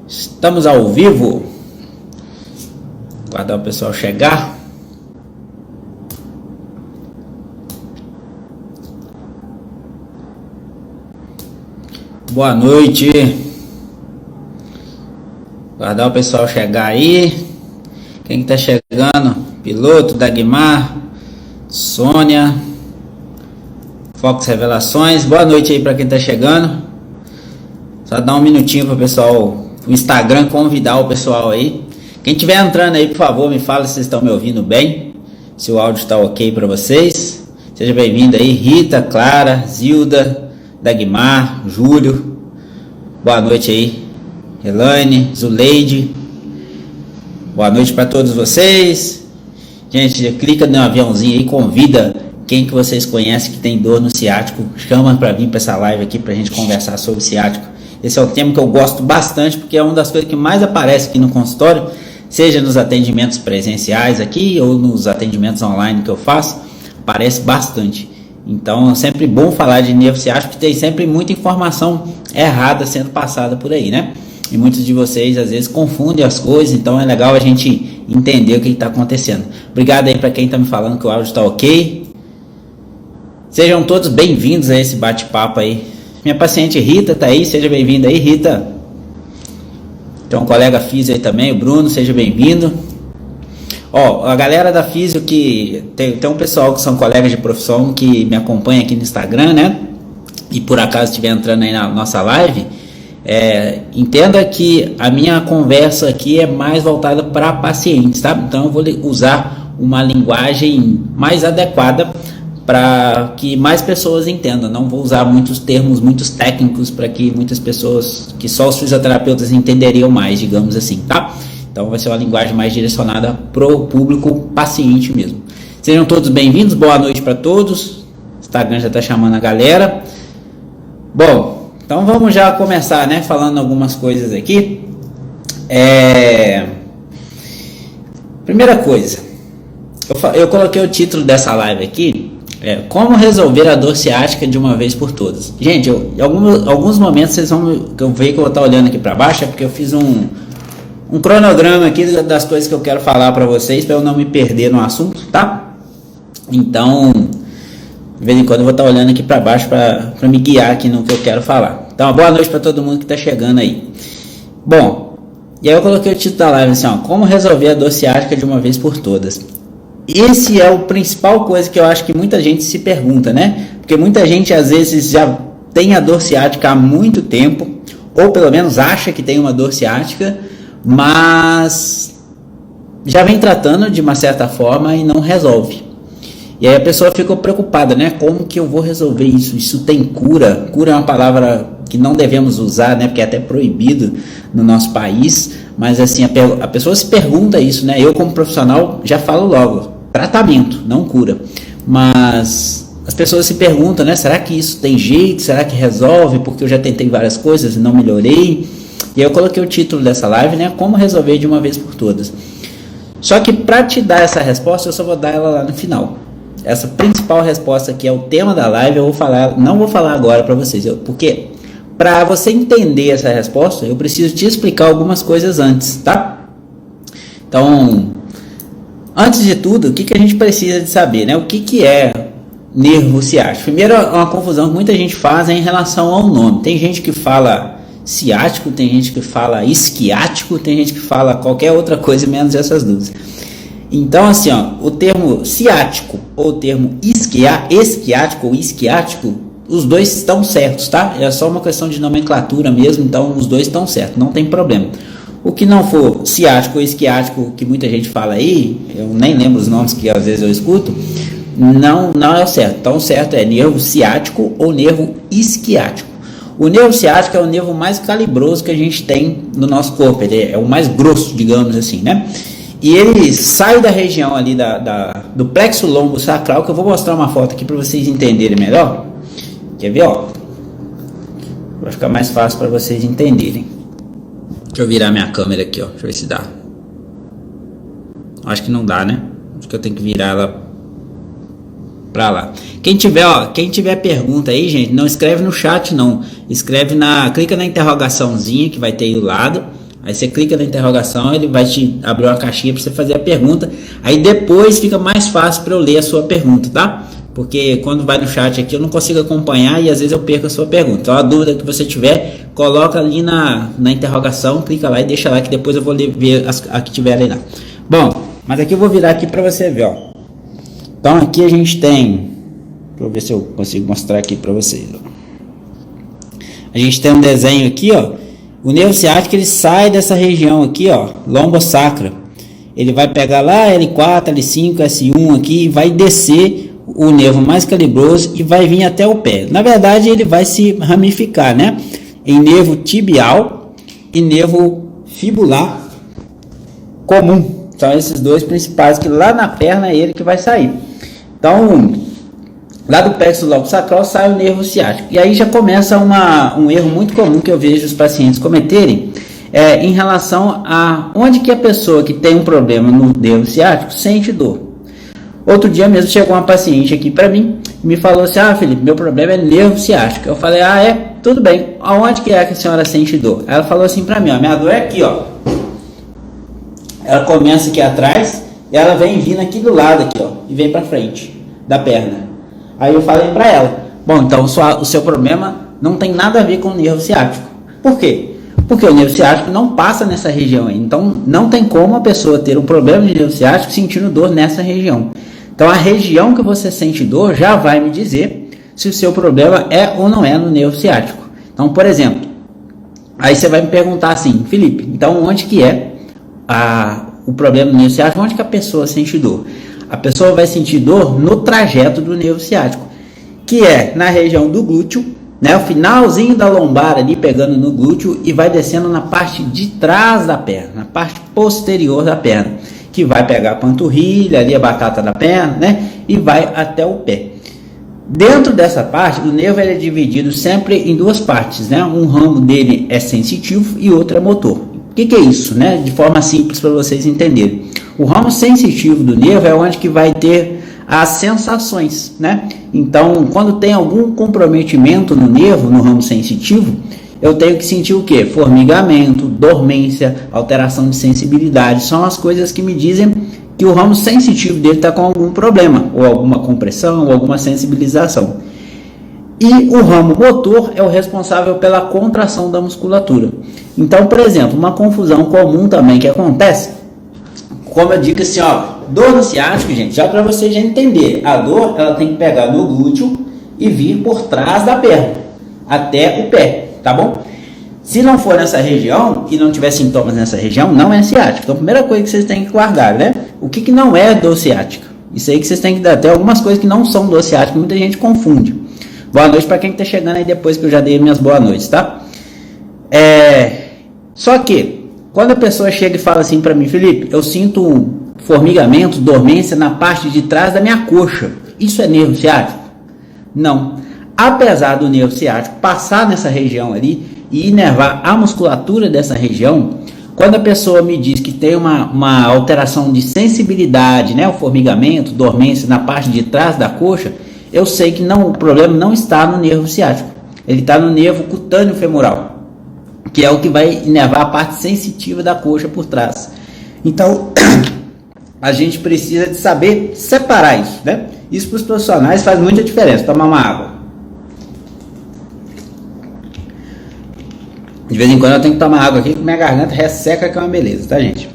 Estamos ao vivo. Aguardar o pessoal chegar. Boa noite. Aguardar o pessoal chegar aí. Quem que tá chegando? Piloto, Dagmar, Sônia, Fox Revelações. Boa noite aí para quem tá chegando. Só dar um minutinho para o pessoal, o Instagram, convidar o pessoal aí. Quem estiver entrando aí, por favor, me fala se vocês estão me ouvindo bem, se o áudio está ok para vocês. Seja bem-vindo aí, Rita, Clara, Zilda, Dagmar, Júlio. Boa noite aí, Elaine, Zuleide. Boa noite para todos vocês. Gente, clica no aviãozinho aí, convida quem que vocês conhecem que tem dor no ciático, chama para vir para essa live aqui para a gente conversar sobre ciático. Esse é o tema que eu gosto bastante, porque é uma das coisas que mais aparece aqui no consultório, seja nos atendimentos presenciais aqui ou nos atendimentos online que eu faço, aparece bastante. Então é sempre bom falar de nervo ciático, porque tem sempre muita informação errada sendo passada por aí, né? E muitos de vocês às vezes confundem as coisas, então é legal a gente entender o que está acontecendo. Obrigado aí para quem está me falando que o áudio está ok. Sejam todos bem-vindos a esse bate-papo aí. Minha paciente Rita está aí, seja bem-vinda aí, Rita. Tem um colega físio aí também, o Bruno, seja bem-vindo. Ó, a galera da físio que tem um pessoal que são colegas de profissão que me acompanha aqui no Instagram, né? E por acaso estiver entrando aí na nossa live, entenda que a minha conversa aqui é mais voltada para pacientes, tá? Então eu vou usar uma linguagem mais adequada para que mais pessoas entendam. Não vou usar muitos termos, muitos técnicos, para que muitas pessoas, que só os fisioterapeutas entenderiam mais, digamos assim, tá? Então vai ser uma linguagem mais direcionada pro público paciente mesmo. Sejam todos bem-vindos, boa noite para todos. O Instagram já está chamando a galera. Bom, então vamos já começar, né, falando algumas coisas aqui. Primeira coisa, eu coloquei o título dessa live aqui, como resolver a dor ciática de uma vez por todas. Gente, em alguns momentos vocês vão ver que eu vou estar olhando aqui para baixo, é porque eu fiz um cronograma aqui das coisas que eu quero falar para vocês, para eu não me perder no assunto, tá? Então, de vez em quando eu vou estar olhando aqui para baixo para me guiar aqui no que eu quero falar. Então, boa noite para todo mundo que está chegando aí. Bom, e aí eu coloquei o título da live assim, ó, como resolver a dor ciática de uma vez por todas. Esse é o principal coisa que eu acho que muita gente se pergunta, né? Porque muita gente às vezes já tem a dor ciática há muito tempo, ou pelo menos acha que tem uma dor ciática, mas já vem tratando de uma certa forma e não resolve. E aí a pessoa fica preocupada, né? Como que eu vou resolver isso? Isso tem cura? Cura é uma palavra que não devemos usar, né? Porque é até proibido no nosso país. Mas assim, a pessoa se pergunta isso, né? Eu como profissional já falo logo, tratamento, não cura. Mas as pessoas se perguntam, né? Será que isso tem jeito? Será que resolve? Porque eu já tentei várias coisas e não melhorei. E aí eu coloquei o título dessa live, né? Como resolver de uma vez por todas. Só que para te dar essa resposta, eu só vou dar ela lá no final. Essa principal resposta que é o tema da live, não vou falar agora para vocês, porque para você entender essa resposta, eu preciso te explicar algumas coisas antes, tá? Então, antes de tudo, o que a gente precisa de saber, né? O que é nervo ciático? Primeiro, uma confusão que muita gente faz é em relação ao nome. Tem gente que fala ciático, tem gente que fala isquiático, tem gente que fala qualquer outra coisa menos essas duas. Então, assim, ó, o termo ciático ou o termo esquiático ou isquiático, os dois estão certos, tá? É só uma questão de nomenclatura mesmo, então os dois estão certos, não tem problema. O que não for ciático ou isquiático, que muita gente fala aí, eu nem lembro os nomes que às vezes eu escuto, não é o certo. Então o certo é nervo ciático ou nervo isquiático. O nervo ciático é o nervo mais calibroso que a gente tem no nosso corpo, ele é o mais grosso, digamos assim, né? E ele sai da região ali do plexo lombo sacral, que eu vou mostrar uma foto aqui para vocês entenderem melhor. Quer ver, ó? Vai ficar mais fácil para vocês entenderem. Deixa eu virar minha câmera aqui, ó. Deixa eu ver se dá. Acho que não dá, né? Acho que eu tenho que virar ela pra lá. Quem tiver pergunta aí, gente, não escreve no chat não. Clica na interrogaçãozinha que vai ter aí do lado. Aí você clica na interrogação, ele vai te abrir uma caixinha para você fazer a pergunta. Aí depois fica mais fácil para eu ler a sua pergunta, tá? Porque quando vai no chat aqui eu não consigo acompanhar e às vezes eu perco a sua pergunta. Então a dúvida que você tiver, coloca ali na interrogação, clica lá e deixa lá que depois eu vou ver a que tiverem lá. Bom, mas aqui eu vou virar aqui para você ver, ó. Então aqui a gente tem, deixa eu ver se eu consigo mostrar aqui para vocês, ó. A gente tem um desenho aqui, ó. O nervo ciático ele sai dessa região aqui, ó, lombosacra. Ele vai pegar lá L4, L5, S1 aqui e vai descer o nervo mais calibroso e vai vir até o pé. Na verdade, ele vai se ramificar, né? Em nervo tibial e nervo fibular comum. São esses dois principais que lá na perna é ele que vai sair. Então, lá do plexo lobo sacral sai o nervo ciático. E aí já começa um erro muito comum que eu vejo os pacientes cometerem em relação a onde que a pessoa que tem um problema no nervo ciático sente dor. Outro dia mesmo chegou uma paciente aqui para mim e me falou assim: ah, Felipe, meu problema é nervo ciático. Eu falei: ah, é? Tudo bem. Aonde que é que a senhora sente dor? Ela falou assim para mim: ó, minha dor é aqui, ó. Ela começa aqui atrás e ela vem vindo aqui do lado aqui, ó, e vem para frente da perna. Aí eu falei para ela: bom, então o seu problema não tem nada a ver com o nervo ciático. Por quê? Porque o nervo ciático não passa nessa região aí. Então não tem como a pessoa ter um problema de nervo ciático sentindo dor nessa região. Então a região que você sente dor já vai me dizer se o seu problema é ou não é no nervo ciático. Então, por exemplo, aí você vai me perguntar assim: Felipe, então onde que é o problema do nervo ciático? Onde que a pessoa sente dor? A pessoa vai sentir dor no trajeto do nervo ciático, que é na região do glúteo, né, o finalzinho da lombar ali pegando no glúteo e vai descendo na parte de trás da perna, na parte posterior da perna, que vai pegar a panturrilha, ali a batata da perna, né, e vai até o pé. Dentro dessa parte, o nervo é dividido sempre em duas partes, né? Um ramo dele é sensitivo e outro é motor. O que é isso, né? De forma simples para vocês entenderem. O ramo sensitivo do nervo é onde que vai ter as sensações, né? Então, quando tem algum comprometimento no nervo, no ramo sensitivo, eu tenho que sentir o quê? Formigamento, dormência, alteração de sensibilidade. São as coisas que me dizem que o ramo sensitivo dele está com algum problema, ou alguma compressão, ou alguma sensibilização. E o ramo motor é o responsável pela contração da musculatura. Então, por exemplo, uma confusão comum também que acontece, como eu digo assim, ó, dor no ciático, gente, já para vocês já entenderem, a dor ela tem que pegar no glúteo e vir por trás da perna, até o pé, tá bom? Se não for nessa região e não tiver sintomas nessa região, não é ciático. Então, a primeira coisa que vocês têm que guardar, né? O que não é dor ciática? Isso aí que vocês têm que dar. Até algumas coisas que não são dor ciática, muita gente confunde. Boa noite para quem está chegando aí depois que eu já dei minhas boas noites, tá? Só que, quando a pessoa chega e fala assim para mim: Felipe, eu sinto um formigamento, dormência na parte de trás da minha coxa. Isso é nervo ciático? Não. Apesar do nervo ciático passar nessa região ali e inervar a musculatura dessa região, quando a pessoa me diz que tem uma alteração de sensibilidade, né, o formigamento, dormência na parte de trás da coxa, eu sei que o problema não está no nervo ciático, ele está no nervo cutâneo femoral, que é o que vai inervar a parte sensitiva da coxa por trás. Então, a gente precisa de saber separar isso, né? Isso para os profissionais faz muita diferença. Tomar uma água. De vez em quando eu tenho que tomar água aqui, porque minha garganta resseca, que é uma beleza, tá, gente?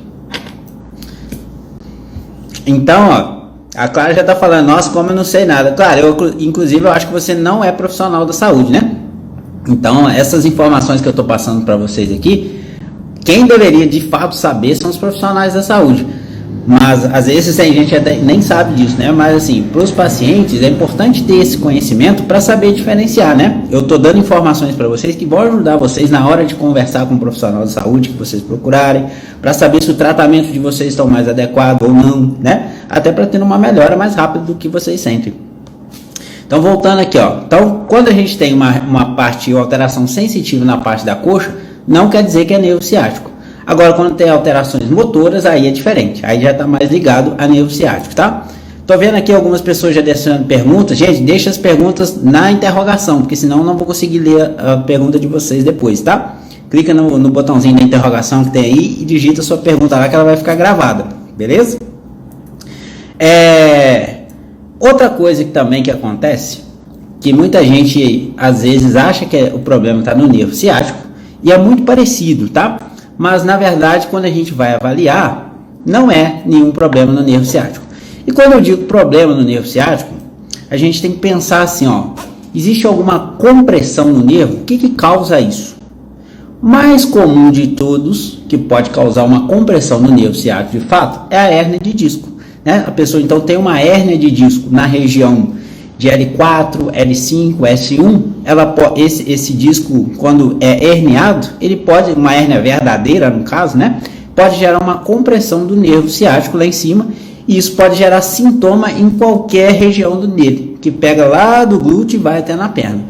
Então, ó, a Clara já tá falando: nossa, como eu não sei nada. Claro, inclusive eu acho que você não é profissional da saúde, né? Então, essas informações que eu tô passando para vocês aqui, quem deveria de fato saber são os profissionais da saúde. Mas às vezes tem gente que até nem sabe disso, né? Mas assim, para os pacientes é importante ter esse conhecimento para saber diferenciar, né? Eu estou dando informações para vocês que vão ajudar vocês na hora de conversar com um profissional de saúde que vocês procurarem, para saber se o tratamento de vocês está mais adequado ou não, né? Até para ter uma melhora mais rápida do que vocês sentem. Então, voltando aqui, ó. Então, quando a gente tem uma parte, alteração sensitiva na parte da coxa, não quer dizer que é nervo ciático. Agora, quando tem alterações motoras, aí é diferente. Aí já está mais ligado a nervo ciático, tá? Tô vendo aqui algumas pessoas já deixando perguntas. Gente, deixa as perguntas na interrogação, porque senão eu não vou conseguir ler a pergunta de vocês depois, tá? clica no botãozinho da interrogação que tem aí e digita sua pergunta lá que ela vai ficar gravada, beleza? Outra coisa que também que acontece, que muita gente às vezes acha que o problema está no nervo ciático, e é muito parecido, tá? Mas na verdade, quando a gente vai avaliar, não é nenhum problema no nervo ciático. E quando eu digo problema no nervo ciático, a gente tem que pensar assim, ó, existe alguma compressão no nervo? O que causa isso? O mais comum de todos, que pode causar uma compressão no nervo ciático de fato, é a hérnia de disco, né? A pessoa então tem uma hérnia de disco na região de L4, L5, S1, esse disco, quando é herniado, ele pode, uma hérnia verdadeira no caso, né? Pode gerar uma compressão do nervo ciático lá em cima, e isso pode gerar sintoma em qualquer região do nervo, que pega lá do glúteo e vai até na perna.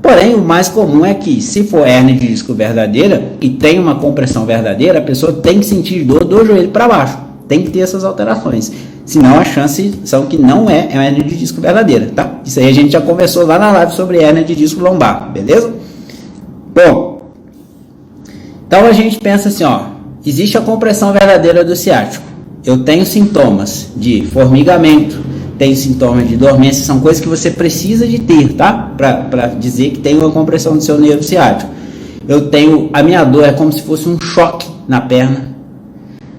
Porém, o mais comum é que, se for hérnia de disco verdadeira e tem uma compressão verdadeira, a pessoa tem que sentir dor do joelho para baixo, tem que ter essas alterações. Senão, as chances são que não é hérnia de disco verdadeira, tá? Isso aí a gente já conversou lá na live sobre hérnia de disco lombar, beleza? Bom, então a gente pensa assim, ó, existe a compressão verdadeira do ciático. Eu tenho sintomas de formigamento, tenho sintomas de dormência, são coisas que você precisa de ter, tá? Para dizer que tem uma compressão do seu nervo ciático. A minha dor é como se fosse um choque na perna.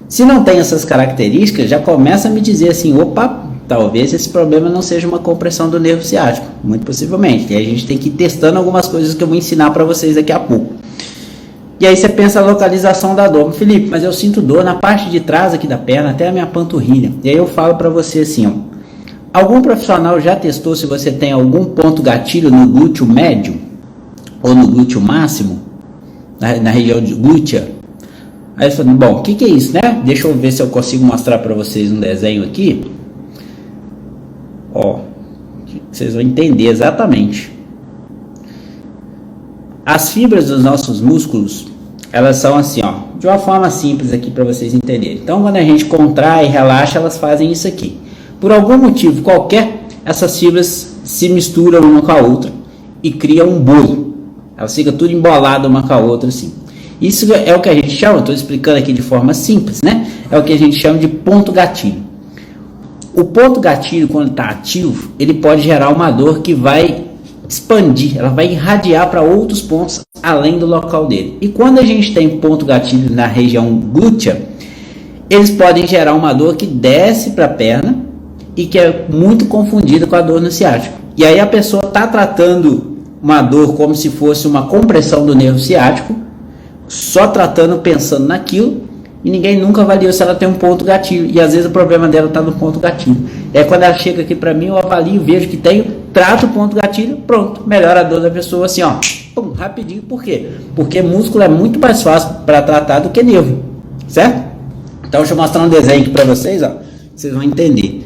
Se não tem essas características, já começa a me dizer assim, opa, talvez esse problema não seja uma compressão do nervo ciático, muito possivelmente. E aí a gente tem que ir testando algumas coisas que eu vou ensinar para vocês daqui a pouco. E aí você pensa a localização da dor. Felipe, mas eu sinto dor na parte de trás aqui da perna, até a minha panturrilha. E aí eu falo para você assim, ó, algum profissional já testou se você tem algum ponto gatilho no glúteo médio ou no glúteo máximo, na região de glútea? Aí eu falei, bom, o que é isso, né? Deixa eu ver se eu consigo mostrar para vocês um desenho aqui. Ó, vocês vão entender exatamente. As fibras dos nossos músculos, elas são assim, ó, de uma forma simples aqui para vocês entenderem. Então, quando a gente contrai e relaxa, elas fazem isso aqui. Por algum motivo qualquer, essas fibras se misturam uma com a outra e criam um bolo. Elas ficam tudo emboladas uma com a outra assim. Isso é o que a gente chama, estou explicando aqui de forma simples, né? É o que a gente chama de ponto gatilho. O ponto gatilho, quando está ativo, ele pode gerar uma dor que vai expandir, ela vai irradiar para outros pontos além do local dele. E quando a gente tem ponto gatilho na região glútea, eles podem gerar uma dor que desce para a perna e que é muito confundida com a dor no ciático. E aí a pessoa está tratando uma dor como se fosse uma compressão do nervo ciático, só tratando, pensando naquilo, e ninguém nunca avaliou se ela tem um ponto gatilho, e às vezes o problema dela está no ponto gatilho. E aí quando ela chega aqui para mim, eu avalio, vejo que tenho, trato o ponto gatilho, pronto, melhora a dor da pessoa assim, ó, pum, rapidinho. Por quê? Porque músculo é muito mais fácil para tratar do que nervo, certo? Então deixa eu mostrar um desenho aqui para vocês, ó, vocês vão entender.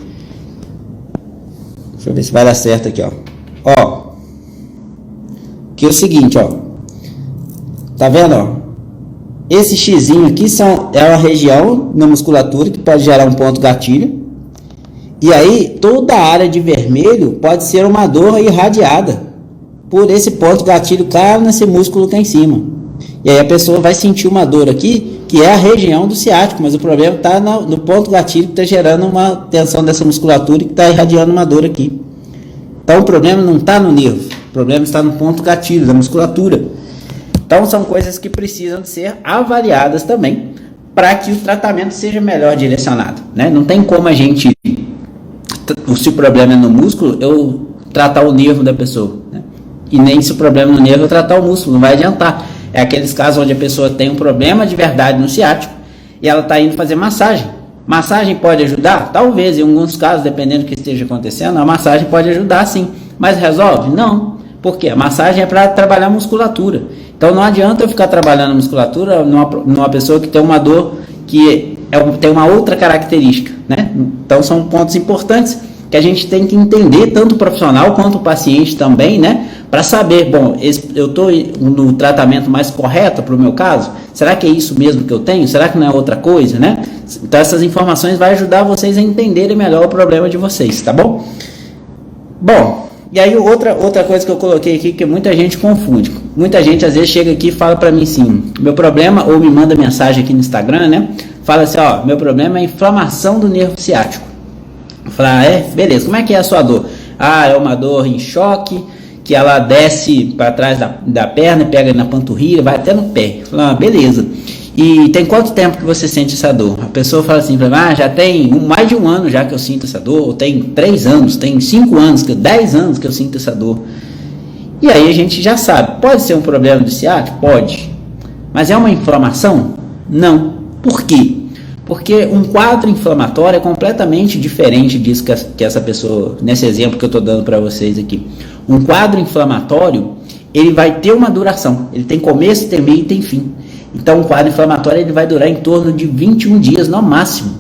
Deixa eu ver se vai dar certo aqui, ó. Ó, que é o seguinte, ó, tá vendo, ó? Esse xizinho aqui é uma região na musculatura que pode gerar um ponto gatilho. E aí, toda a área de vermelho pode ser uma dor irradiada por esse ponto gatilho cá nesse músculo cá em cima. E aí a pessoa vai sentir uma dor aqui, que é a região do ciático, mas o problema está no ponto gatilho que está gerando uma tensão dessa musculatura e que está irradiando uma dor aqui. Então o problema não está no nervo, o problema está no ponto gatilho da musculatura. Então são coisas que precisam de ser avaliadas também para que o tratamento seja melhor direcionado, né? Não tem como a gente, se o problema é no músculo, eu tratar o nervo da pessoa, né? E nem se o problema é no nervo eu tratar o músculo, não vai adiantar. É aqueles casos onde a pessoa tem um problema de verdade no ciático e ela está indo fazer massagem. Massagem pode ajudar? Talvez, em alguns casos, dependendo do que esteja acontecendo, a massagem pode ajudar sim, mas resolve? Não. Por quê? A massagem é para trabalhar musculatura. Então não adianta eu ficar trabalhando musculatura numa pessoa que tem uma dor que tem uma outra característica, né? Então são pontos importantes que a gente tem que entender, tanto o profissional quanto o paciente também, né? Para saber, bom, eu estou no tratamento mais correto para o meu caso? Será que é isso mesmo que eu tenho? Será que não é outra coisa, né? Então essas informações vão ajudar vocês a entenderem melhor o problema de vocês, tá bom? Bom, e aí outra coisa que eu coloquei aqui que muita gente confunde. muita gente às vezes chega aqui e fala para mim assim, meu problema, ou me manda mensagem aqui no Instagram, né? Fala assim, ó, meu problema é a inflamação do nervo ciático. Fala, beleza, como é que é a sua dor? É uma dor em choque, que ela desce para trás da perna, pega na panturrilha, vai até no pé. Fala, beleza. E tem quanto tempo que você sente essa dor? A pessoa fala assim, já tem mais de um ano já que eu sinto essa dor, ou tem 3 anos, tem 5 anos, 10 anos que eu sinto essa dor. E aí a gente já sabe, pode ser um problema do ciático? Pode. Mas é uma inflamação? Não. Por quê? Porque um quadro inflamatório é completamente diferente disso que essa pessoa, nesse exemplo que eu estou dando para vocês aqui. Um quadro inflamatório, ele vai ter uma duração, ele tem começo, tem meio e tem fim. Então, um quadro inflamatório ele vai durar em torno de 21 dias no máximo.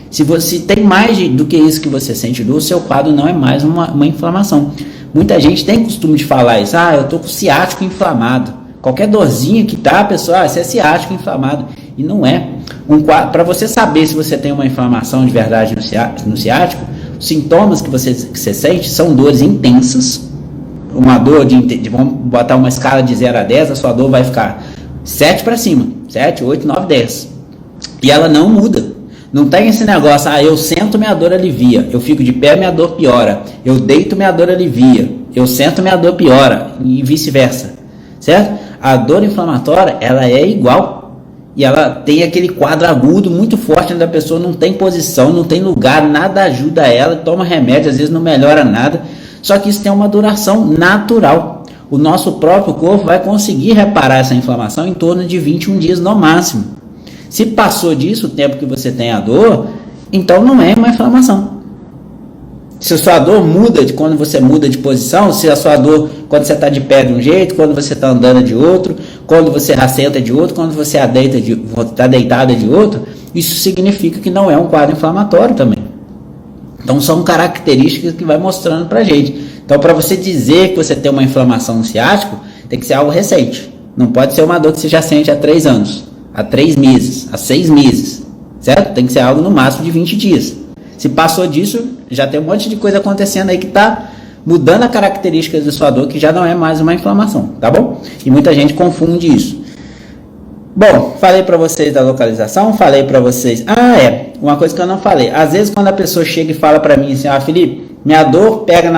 Se você tem mais do que isso que você sente dor, o seu quadro não é mais uma inflamação. Muita gente tem costume de falar isso, eu estou com ciático inflamado. Qualquer dorzinha que tá, a pessoa, isso é ciático inflamado. E não é. Para você saber se você tem uma inflamação de verdade no ciático, os sintomas que você sente são dores intensas. Uma dor vamos botar uma escala de 0 a 10, a sua dor vai ficar 7 para cima, 7, 8, 9, 10. E ela não muda. Não tem esse negócio, eu sento, minha dor alivia. Eu fico de pé, minha dor piora. Eu deito, minha dor alivia. Eu sento, minha dor piora. E vice-versa. Certo? A dor inflamatória, ela é igual. E ela tem aquele quadro agudo muito forte, onde a pessoa não tem posição, não tem lugar, nada ajuda ela, toma remédio, às vezes não melhora nada. Só que isso tem uma duração natural. O nosso próprio corpo vai conseguir reparar essa inflamação em torno de 21 dias no máximo. Se passou disso, o tempo que você tem a dor, então não é uma inflamação. Se a sua dor muda quando você muda de posição, se a sua dor quando você está de pé de um jeito, quando você está andando de outro, quando você assenta de outro, quando você está deitada de outro, isso significa que não é um quadro inflamatório também. Então são características que vai mostrando para a gente. Então para você dizer que você tem uma inflamação no ciático, tem que ser algo recente. Não pode ser uma dor que você já sente há 3 anos, há 3 meses, há 6 meses, certo? Tem que ser algo no máximo de 20 dias. Se passou disso, já tem um monte de coisa acontecendo aí que está mudando a característica da sua dor, que já não é mais uma inflamação, tá bom? E muita gente confunde isso. Bom, falei para vocês da localização, falei para vocês... uma coisa que eu não falei. Às vezes quando a pessoa chega e fala para mim assim, Felipe, minha dor pega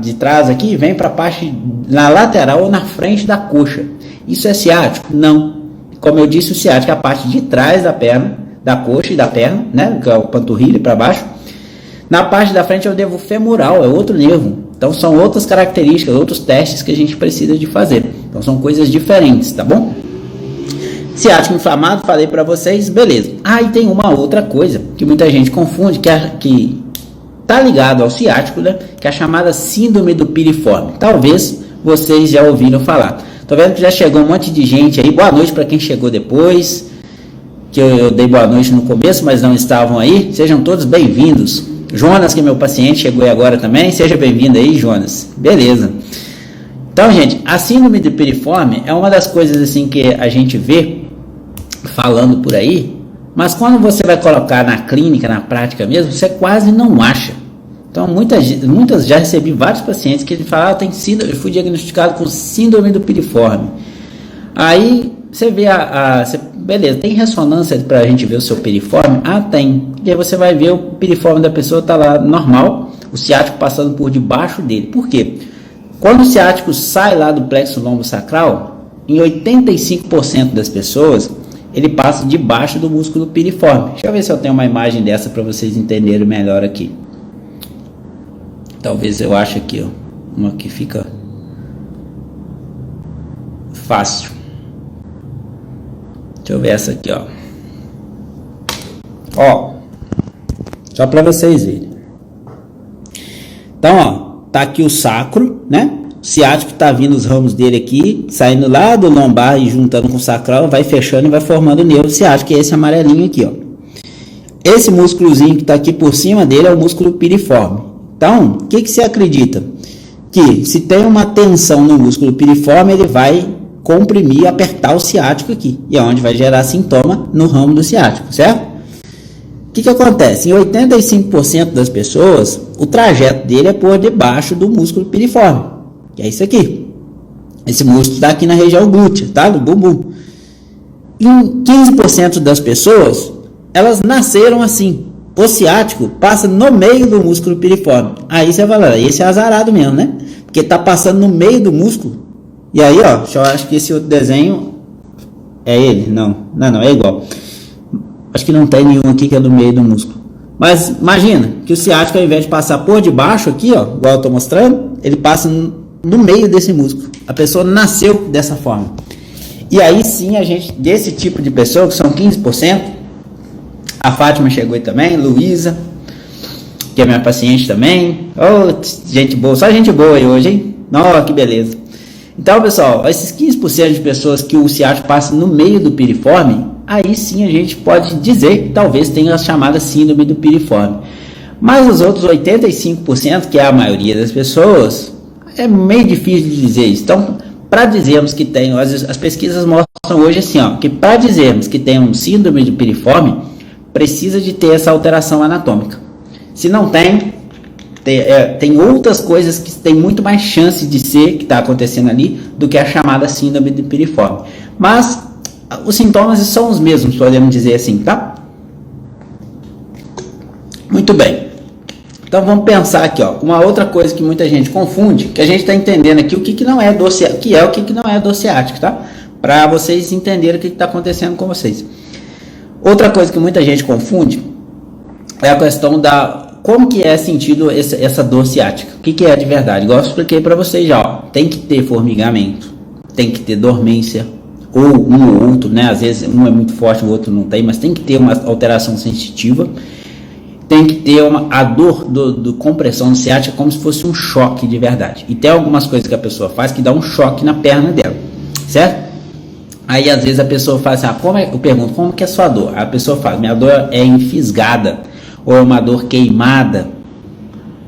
de trás aqui e vem para a parte, na lateral ou na frente da coxa. Isso é ciático? Não. Como eu disse, o ciático é a parte de trás da perna, da coxa e da perna, né? Que é o panturrilho para baixo. Na parte da frente é o nervo femoral, é outro nervo. Então são outras características, outros testes que a gente precisa de fazer. Então são coisas diferentes, tá bom? Ciático inflamado, falei para vocês, beleza. E tem uma outra coisa que muita gente confunde, que tá ligado ao ciático, né? Que é a chamada síndrome do piriforme. Talvez vocês já ouviram falar. Tô vendo que já chegou um monte de gente aí. Boa noite para quem chegou depois, que eu dei boa noite no começo, mas não estavam aí. Sejam todos bem-vindos. Jonas, que é meu paciente, chegou aí agora também. Seja bem-vindo aí, Jonas. Beleza. Então, gente, a síndrome do piriforme é uma das coisas assim que a gente vê falando por aí, mas quando você vai colocar na clínica, na prática mesmo, você quase não acha. Então, muitas já recebi vários pacientes que falam, eu fui diagnosticado com síndrome do piriforme. Aí você vê beleza, tem ressonância para a gente ver o seu piriforme? Tem. E aí você vai ver o piriforme da pessoa está lá normal, o ciático passando por debaixo dele. Por quê? Quando o ciático sai lá do plexo lombosacral, em 85% das pessoas, ele passa debaixo do músculo piriforme. Deixa eu ver se eu tenho uma imagem dessa para vocês entenderem melhor aqui. Talvez eu ache aqui, uma que fica fácil. Deixa eu ver essa aqui, só para vocês verem. Então, tá aqui o sacro, né? O ciático tá vindo os ramos dele aqui, saindo lá do lombar e juntando com o sacral, vai fechando e vai formando o nervo ciático, que é esse amarelinho aqui, Esse músculozinho que tá aqui por cima dele é o músculo piriforme. Então, o que você acredita? Que se tem uma tensão no músculo piriforme, ele vai comprimir e apertar o ciático aqui, e é onde vai gerar sintoma no ramo do ciático, certo? O que acontece? Em 85% das pessoas, o trajeto dele é por debaixo do músculo piriforme, que é isso aqui. Esse músculo está aqui na região glútea, tá? Do bumbum. Em 15% das pessoas, elas nasceram assim. O ciático passa no meio do músculo piriforme. Aí você fala, esse é azarado mesmo, né? Porque tá passando no meio do músculo. E aí, ó, eu acho que esse outro desenho é ele. Não, é igual. Acho que não tem nenhum aqui que é do meio do músculo. Mas imagina que o ciático, ao invés de passar por debaixo aqui, ó, igual eu tô mostrando, ele passa no meio desse músculo. A pessoa nasceu dessa forma. E aí sim, a gente, desse tipo de pessoa, que são 15%, a Fátima chegou aí também, Luísa, que é minha paciente também. Oh, gente boa, só gente boa aí hoje, hein? Nossa, que beleza. Então, pessoal, esses 15% de pessoas que o ciático passa no meio do piriforme, aí sim a gente pode dizer que talvez tenha a chamada síndrome do piriforme. Mas os outros 85%, que é a maioria das pessoas, é meio difícil de dizer isso. Então, para dizermos que tem, as pesquisas mostram hoje assim, ó, que para dizermos que tem um síndrome do piriforme, precisa de ter essa alteração anatômica. Se não tem, tem outras coisas que tem muito mais chance de ser, que está acontecendo ali, do que a chamada síndrome do piriforme. Mas os sintomas são os mesmos, podemos dizer assim, tá? Muito bem. Então vamos pensar aqui, ó, uma outra coisa que muita gente confunde, que a gente está entendendo aqui o que não é dor ciática, o que não é dor ciática, tá? Para vocês entenderem o que está acontecendo com vocês. Outra coisa que muita gente confunde é a questão da como que é sentido essa dor ciática. O que é de verdade? Igual eu expliquei para vocês já, ó, tem que ter formigamento, tem que ter dormência, ou um ou outro, né? Às vezes um é muito forte, o outro não tem, mas tem que ter uma alteração sensitiva. Tem que ter a dor do compressão ciática como se fosse um choque de verdade. E tem algumas coisas que a pessoa faz que dá um choque na perna dela, certo? Aí às vezes a pessoa faz assim, eu pergunto, como que é a sua dor? A pessoa fala, minha dor é enfisgada, ou é uma dor queimada.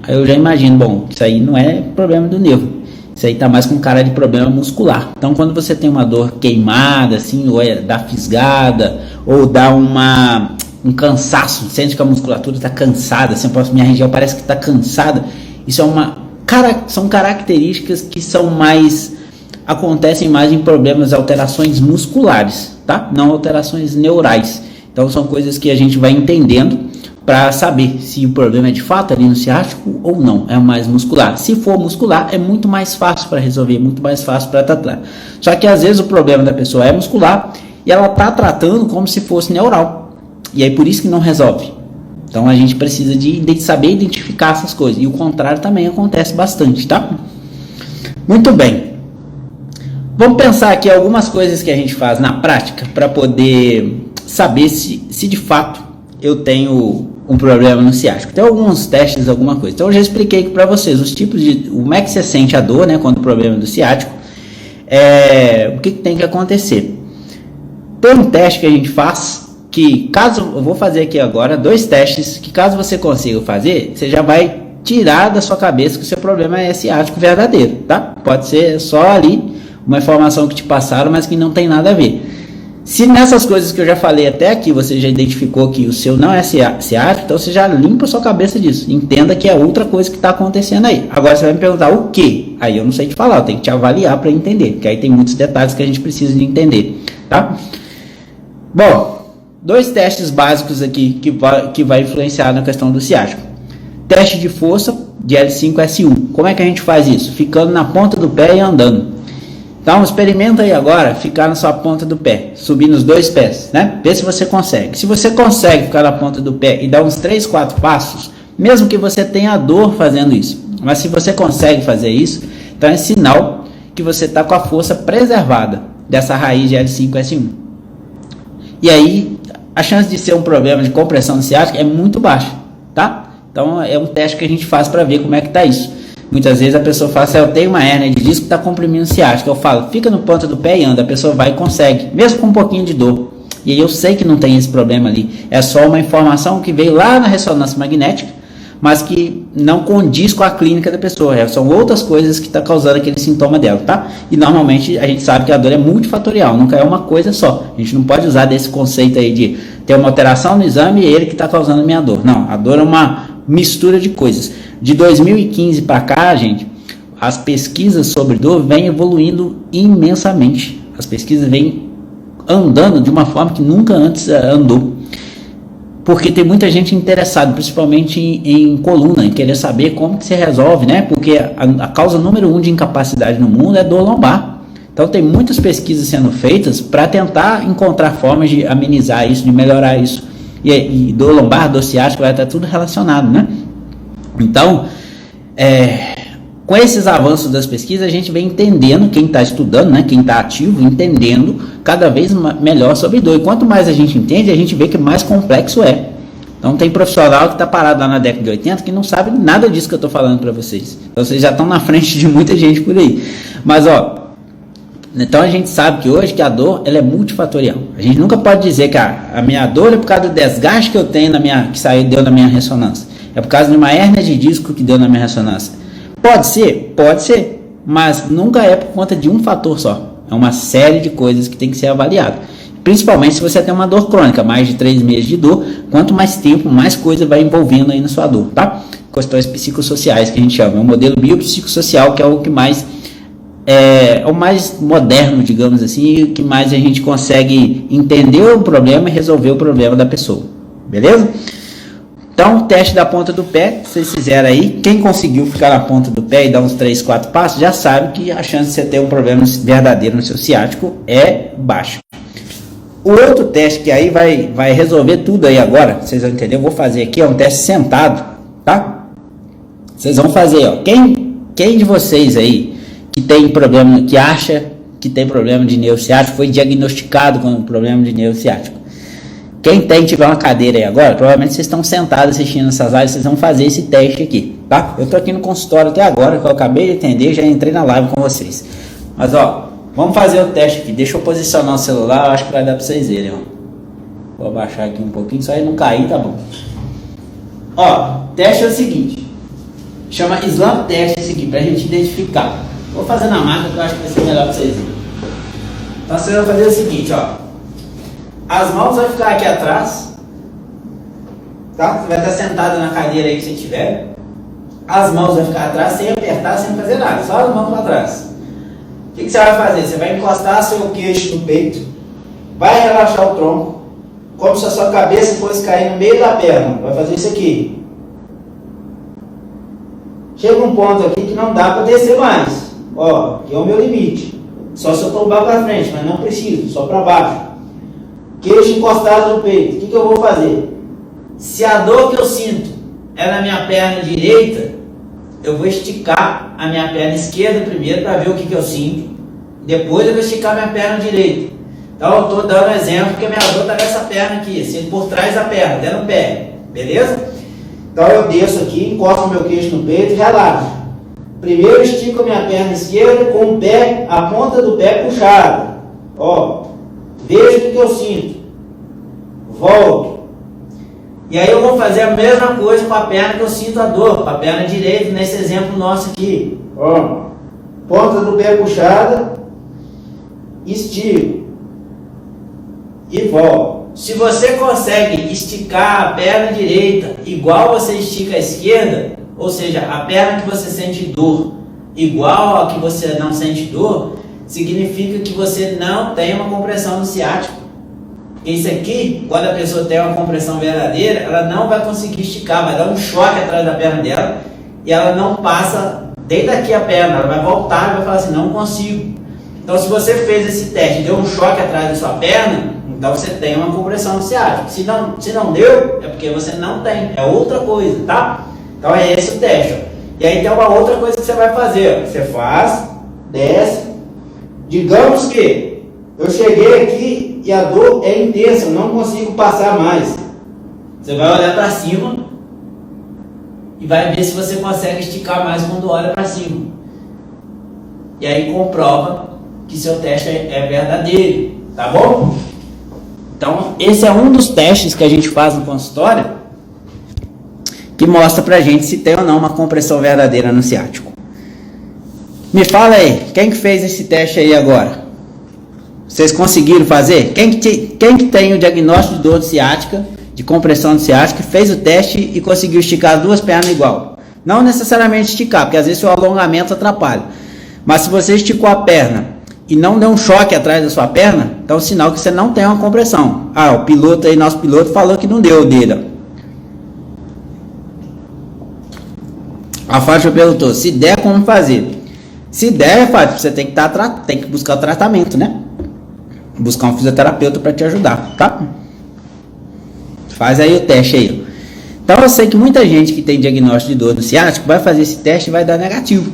Aí eu já imagino, bom, isso aí não é problema do nervo, isso aí tá mais com cara de problema muscular. Então quando você tem uma dor queimada, assim, ou dá fisgada, ou dá um cansaço, sente que a musculatura está cansada, assim, minha região parece que está cansada, isso são características que acontecem mais em problemas, alterações musculares, tá? Não alterações neurais. Então são coisas que a gente vai entendendo para saber se o problema é de fato ali no ciático ou não, é mais muscular. Se for muscular, é muito mais fácil para resolver, muito mais fácil para tratar. Só que às vezes o problema da pessoa é muscular e ela está tratando como se fosse neural. E aí por isso que não resolve. Então a gente precisa de saber identificar essas coisas. E o contrário também acontece bastante, tá? Muito bem. Vamos pensar aqui algumas coisas que a gente faz na prática para poder saber se de fato eu tenho um problema no ciático. Tem alguns testes, alguma coisa. Então eu já expliquei aqui para vocês os tipos de... Como é que você sente a dor, né? Quando o problema é do ciático. O que tem que acontecer? Tem um teste que a gente faz que eu vou fazer aqui agora 2 testes que caso você consiga fazer, você já vai tirar da sua cabeça que o seu problema é ciático verdadeiro, tá? Pode ser só ali uma informação que te passaram, mas que não tem nada a ver. Se nessas coisas que eu já falei até aqui, você já identificou que o seu não é ciático, então você já limpa a sua cabeça disso. Entenda que é outra coisa que está acontecendo aí. Agora você vai me perguntar o que? Aí eu não sei te falar, eu tenho que te avaliar para entender, porque aí tem muitos detalhes que a gente precisa de entender, tá? Bom, 2 testes básicos aqui que vai influenciar na questão do ciático. Teste de força de L5-S1. Como é que a gente faz isso? Ficando na ponta do pé e andando. Então experimenta aí agora ficar na sua ponta do pé, subir nos 2 pés, né? Vê se você consegue. Se você consegue ficar na ponta do pé e dar uns 3, 4 passos, mesmo que você tenha dor fazendo isso, mas se você consegue fazer isso, então é sinal que você está com a força preservada dessa raiz de L5-S1. E aí a chance de ser um problema de compressão ciática é muito baixa, tá? Então é um teste que a gente faz para ver como é que está isso. Muitas vezes a pessoa fala assim, eu tenho uma hérnia de disco que está comprimindo ciática. Eu falo, fica no ponta do pé e anda. A pessoa vai e consegue, mesmo com um pouquinho de dor. E aí eu sei que não tem esse problema ali. É só uma informação que veio lá na ressonância magnética, mas que não condiz com a clínica da pessoa. São outras coisas que estão causando aquele sintoma dela, tá? E normalmente a gente sabe que a dor é multifatorial, nunca é uma coisa só. A gente não pode usar desse conceito aí de ter uma alteração no exame e ele que está causando a minha dor. Não, a dor é uma mistura de coisas. De 2015 para cá, gente, as pesquisas sobre dor vêm evoluindo imensamente. As pesquisas vêm andando de uma forma que nunca antes andou. Porque tem muita gente interessada, principalmente em coluna, em querer saber como que se resolve, né? Porque a causa número 1 de incapacidade no mundo é dor lombar. Então tem muitas pesquisas sendo feitas para tentar encontrar formas de amenizar isso, de melhorar isso. E dor lombar, dor ciática, vai estar tudo relacionado, né? Então, com esses avanços das pesquisas, a gente vem entendendo, quem está estudando, né, quem está ativo, entendendo cada vez melhor sobre dor. E quanto mais a gente entende, a gente vê que mais complexo é. Então tem profissional que está parado lá na década de 80 que não sabe nada disso que eu estou falando para vocês. Então vocês já estão na frente de muita gente por aí. Mas então a gente sabe que hoje que a dor ela é multifatorial. A gente nunca pode dizer que a minha dor é por causa do desgaste que eu tenho deu na minha ressonância. É por causa de uma hérnia de disco que deu na minha ressonância. Pode ser, mas nunca é por conta de um fator só. É uma série de coisas que tem que ser avaliado. Principalmente se você tem uma dor crônica, mais de 3 meses de dor, quanto mais tempo, mais coisa vai envolvendo aí na sua dor, tá? Questões psicossociais que a gente chama. É o modelo biopsicossocial, que é o que mais o mais moderno, digamos assim, e que mais a gente consegue entender o problema e resolver o problema da pessoa. Beleza? Então, teste da ponta do pé, vocês fizeram aí. Quem conseguiu ficar na ponta do pé e dar uns 3, 4 passos, já sabe que a chance de você ter um problema verdadeiro no seu ciático é baixa. O outro teste que aí vai resolver tudo aí agora, vocês vão entender, eu vou fazer aqui, é um teste sentado, tá? Vocês vão fazer, ó. Quem de vocês aí que tem problema, que acha que tem problema de nervo ciático, foi diagnosticado com um problema de nervo ciático? Quem tiver uma cadeira aí agora, provavelmente vocês estão sentados assistindo essas lives, vocês vão fazer esse teste aqui, tá? Eu tô aqui no consultório até agora, que eu acabei de atender, já entrei na live com vocês. Mas, vamos fazer o teste aqui. Deixa eu posicionar o celular, eu acho que vai dar pra vocês verem, Vou abaixar aqui um pouquinho, só aí não cair, tá bom. O teste é o seguinte. Chama Slam Test esse aqui, pra gente identificar. Vou fazer na máquina, que eu acho que vai ser melhor pra vocês verem. Então, você vai fazer o seguinte, as mãos vão ficar aqui atrás, tá? Você vai estar sentado na cadeira aí que você tiver. As mãos vão ficar atrás sem apertar, sem fazer nada, só as mãos para trás. O que você vai fazer? Você vai encostar seu queixo no peito, vai relaxar o tronco, como se a sua cabeça fosse cair no meio da perna. Vai fazer isso aqui. Chega um ponto aqui que não dá para descer mais. Aqui é o meu limite. Só se eu tombar para frente, mas não preciso, só para baixo. Queixo encostado no peito. O que eu vou fazer? Se a dor que eu sinto é na minha perna direita, eu vou esticar a minha perna esquerda primeiro para ver o que eu sinto. Depois eu vou esticar minha perna direita. Então eu estou dando um exemplo porque a minha dor está nessa perna aqui, assim, por trás da perna, dentro do pé. Beleza? Então eu desço aqui, encosto o meu queixo no peito e relaxo. Primeiro estico a minha perna esquerda com o pé, a ponta do pé puxada. Vejo o que eu sinto. Volto. E aí eu vou fazer a mesma coisa com a perna que eu sinto a dor, com a perna direita, nesse exemplo nosso aqui. Ponta do pé puxada, estico e volto. Se você consegue esticar a perna direita igual você estica a esquerda, ou seja, a perna que você sente dor igual a que você não sente dor, significa que você não tem uma compressão no ciático. Isso aqui, quando a pessoa tem uma compressão verdadeira, ela não vai conseguir esticar, vai dar um choque atrás da perna dela e ela não passa desde aqui a perna, ela vai voltar e vai falar assim, não consigo. Então, se você fez esse teste e deu um choque atrás da sua perna, então você tem uma compressão no ciático. Se não deu, é porque você não tem, é outra coisa, tá? Então é esse o teste. E aí tem uma outra coisa que você vai fazer, você faz, desce, digamos que eu cheguei aqui e a dor é intensa, eu não consigo passar mais. Você vai olhar para cima e vai ver se você consegue esticar mais quando olha para cima. E aí comprova que seu teste é verdadeiro, tá bom? Então esse é um dos testes que a gente faz no consultório que mostra pra gente se tem ou não uma compressão verdadeira no ciático. Me fala aí, quem que fez esse teste aí agora? Vocês conseguiram fazer? Quem que tem o diagnóstico de dor ciática, de compressão ciática, fez o teste e conseguiu esticar as duas pernas igual? Não necessariamente esticar, porque às vezes o alongamento atrapalha. Mas se você esticou a perna e não deu um choque atrás da sua perna, então é um sinal que você não tem uma compressão. O piloto aí, nosso piloto, falou que não deu o dele. A Fátima perguntou, se der, como fazer? Se der, Fátima, você tem que buscar o tratamento, né? Buscar um fisioterapeuta para te ajudar, tá? Faz aí o teste aí. Então eu sei que muita gente que tem diagnóstico de dor no ciático vai fazer esse teste e vai dar negativo.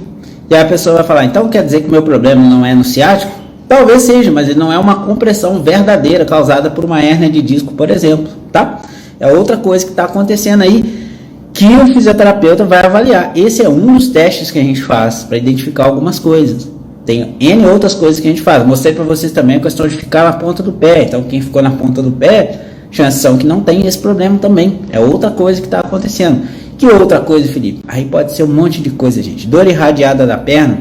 E aí a pessoa vai falar, então quer dizer que o meu problema não é no ciático? Talvez seja, mas ele não é uma compressão verdadeira causada por uma hérnia de disco, por exemplo, tá? É outra coisa que está acontecendo aí que o fisioterapeuta vai avaliar. Esse é um dos testes que a gente faz para identificar algumas coisas. Tem N outras coisas que a gente faz. Mostrei para vocês também a questão de ficar na ponta do pé. Então quem ficou na ponta do pé, chances são que não tem esse problema também. É outra coisa que está acontecendo. Que outra coisa, Felipe? Aí pode ser um monte de coisa, gente. Dor irradiada da perna,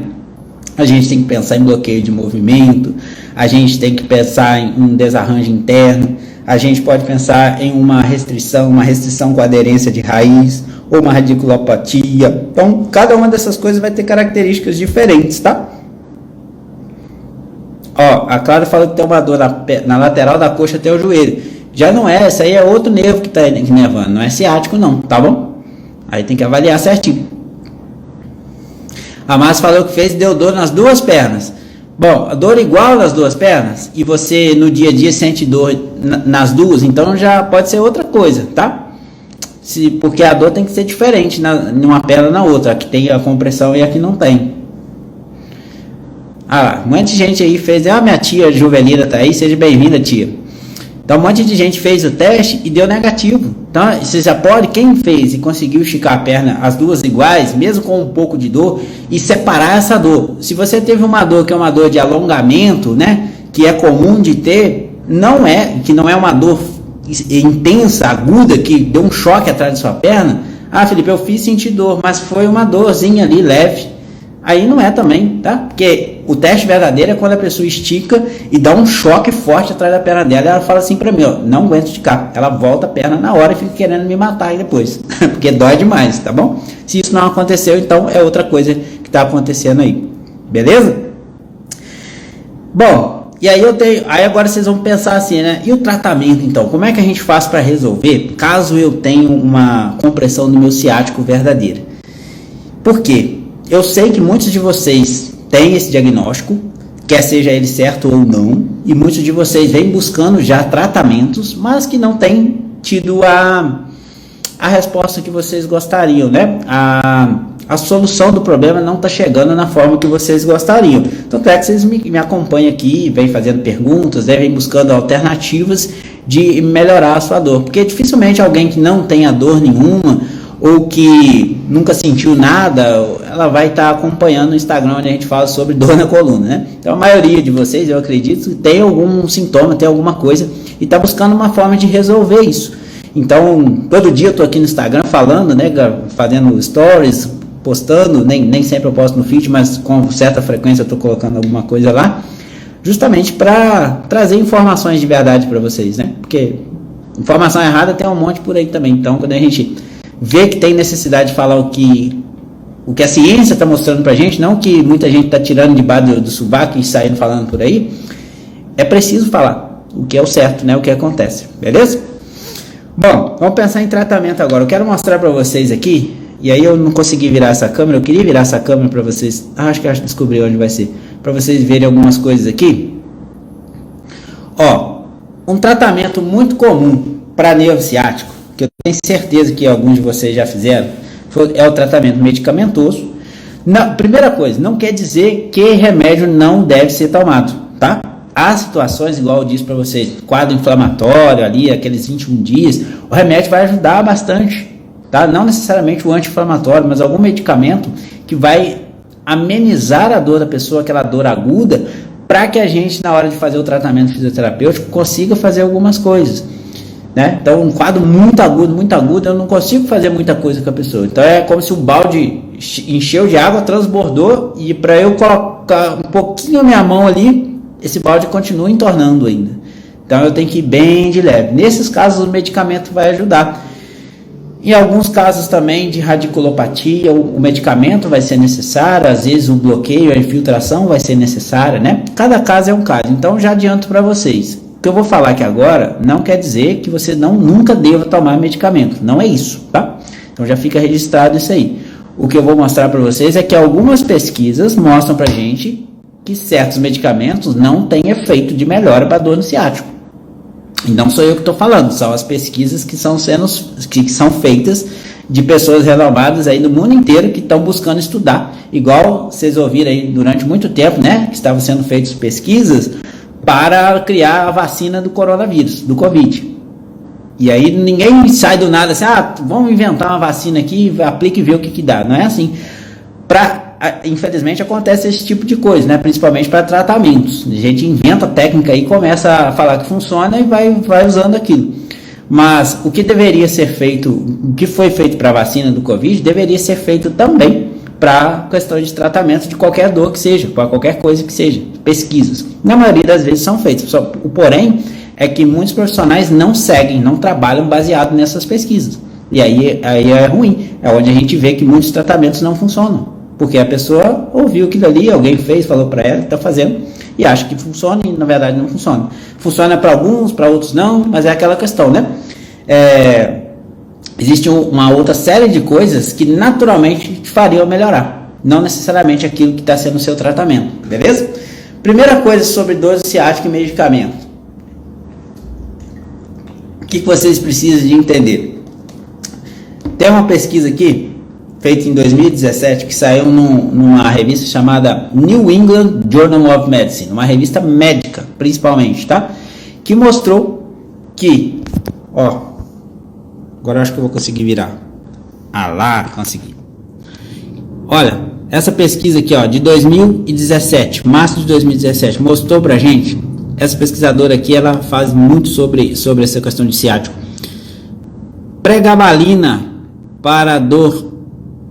a gente tem que pensar em bloqueio de movimento, a gente tem que pensar em um desarranjo interno, a gente pode pensar em uma restrição com aderência de raiz, ou uma radiculopatia. Então, cada uma dessas coisas vai ter características diferentes, tá? A Clara falou que tem uma dor na lateral da coxa até o joelho. Já não é, essa aí é outro nervo que está nervando, não é ciático não, tá bom? Aí tem que avaliar certinho. A Márcia falou que fez e deu dor nas duas pernas. Bom, a dor igual nas duas pernas, e você no dia a dia sente dor nas duas, então já pode ser outra coisa, tá? Porque a dor tem que ser diferente numa perna na outra, a que tem a compressão e a que não tem. Um monte de gente aí fez, minha tia Juvelina tá aí, seja bem-vinda, tia. Então um monte de gente fez o teste e deu negativo. Então você já pode, quem fez e conseguiu esticar a perna as duas iguais, mesmo com um pouco de dor, e separar essa dor. Se você teve uma dor que é uma dor de alongamento, né, que é comum de ter, que não é uma dor intensa, aguda, que deu um choque atrás da sua perna, Felipe, eu fiz sentir dor, mas foi uma dorzinha ali leve. Aí não é também, tá? Porque o teste verdadeiro é quando a pessoa estica e dá um choque forte atrás da perna dela, e ela fala assim pra mim, não aguento esticar. Ela volta a perna na hora e fica querendo me matar aí depois, porque dói demais, tá bom? Se isso não aconteceu, então é outra coisa que tá acontecendo aí, beleza? Bom, e aí aí agora vocês vão pensar assim, né? E o tratamento então? Como é que a gente faz para resolver caso eu tenha uma compressão no meu ciático verdadeira? Por quê? Eu sei que muitos de vocês têm esse diagnóstico, quer seja ele certo ou não, e muitos de vocês vêm buscando já tratamentos, mas que não têm tido a resposta que vocês gostariam, né? A solução do problema não está chegando na forma que vocês gostariam. Então, é que vocês me acompanham aqui, vêm fazendo perguntas, vêm buscando alternativas de melhorar a sua dor, porque dificilmente alguém que não tenha dor nenhuma, ou que nunca sentiu nada, ela vai estar acompanhando no Instagram, onde a gente fala sobre dor na coluna, né? Então a maioria de vocês, eu acredito, tem algum sintoma, tem alguma coisa, e está buscando uma forma de resolver isso. Então, todo dia eu estou aqui no Instagram falando, né, fazendo stories, postando, nem sempre eu posto no feed, mas com certa frequência eu estou colocando alguma coisa lá, justamente para trazer informações de verdade para vocês, né? Porque informação errada tem um monte por aí também. Então, quando a gente vê que tem necessidade de falar o que a ciência está mostrando para a gente, não que muita gente está tirando debaixo do sovaco e saindo falando por aí, é preciso falar o que é o certo, né? O que acontece, beleza? Bom, vamos pensar em tratamento agora. Eu quero mostrar para vocês aqui, e aí eu não consegui virar essa câmera, eu queria virar essa câmera para vocês, acho que descobri onde vai ser, para vocês verem algumas coisas aqui. Um tratamento muito comum para nervo ciático, que eu tenho certeza que alguns de vocês já fizeram, é o tratamento medicamentoso. Primeira coisa, não quer dizer que remédio não deve ser tomado, tá? Há situações, igual eu disse para vocês, quadro inflamatório ali, aqueles 21 dias, o remédio vai ajudar bastante, tá? Não necessariamente o anti-inflamatório, mas algum medicamento que vai amenizar a dor da pessoa, aquela dor aguda, para que a gente, na hora de fazer o tratamento fisioterapêutico, consiga fazer algumas coisas, né? Então, um quadro muito agudo, eu não consigo fazer muita coisa com a pessoa. Então, é como se o balde encheu de água, transbordou, e para eu colocar um pouquinho a minha mão ali, esse balde continua entornando ainda. Então, eu tenho que ir bem de leve. Nesses casos, o medicamento vai ajudar. Em alguns casos também de radiculopatia, o medicamento vai ser necessário, às vezes o bloqueio, a infiltração vai ser necessária, né? Cada caso é um caso, então já adianto para vocês. O que eu vou falar aqui agora não quer dizer que você nunca deva tomar medicamento, não é isso, tá? Então já fica registrado isso aí. O que eu vou mostrar para vocês é que algumas pesquisas mostram para gente que certos medicamentos não têm efeito de melhora para dor no ciático. E não sou eu que estou falando, são as pesquisas que são feitas de pessoas renomadas aí no mundo inteiro que estão buscando estudar, igual vocês ouviram aí durante muito tempo, né, que estavam sendo feitas pesquisas para criar a vacina do coronavírus, do Covid. E aí ninguém sai do nada assim, vamos inventar uma vacina aqui, aplica e vê o que dá. Não é assim. Infelizmente acontece esse tipo de coisa, né? Principalmente para tratamentos. A gente inventa técnica e começa a falar que funciona e vai usando aquilo. Mas o que deveria ser feito, o que foi feito para a vacina do Covid, deveria ser feito também para questão de tratamento de qualquer dor que seja, para qualquer coisa que seja. Pesquisas. Na maioria das vezes são feitas. O porém é que muitos profissionais não seguem, não trabalham baseado nessas pesquisas. E aí é ruim. É onde a gente vê que muitos tratamentos não funcionam. Porque a pessoa ouviu aquilo ali, alguém fez, falou para ela que está fazendo e acha que funciona e na verdade não funciona. Funciona para alguns, para outros não, mas é aquela questão, né? Existe uma outra série de coisas que naturalmente te fariam melhorar, não necessariamente aquilo que está sendo o seu tratamento, beleza? Primeira coisa sobre dor ciática e medicamento. O que vocês precisam de entender? Tem uma pesquisa aqui feita em 2017, que saiu numa revista chamada New England Journal of Medicine, uma revista médica, principalmente, tá? Que mostrou que, agora eu acho que eu vou conseguir virar. Lá, consegui. Olha, essa pesquisa aqui, de 2017, março de 2017, mostrou pra gente, essa pesquisadora aqui, ela faz muito sobre essa questão de ciático. Pregabalina para dor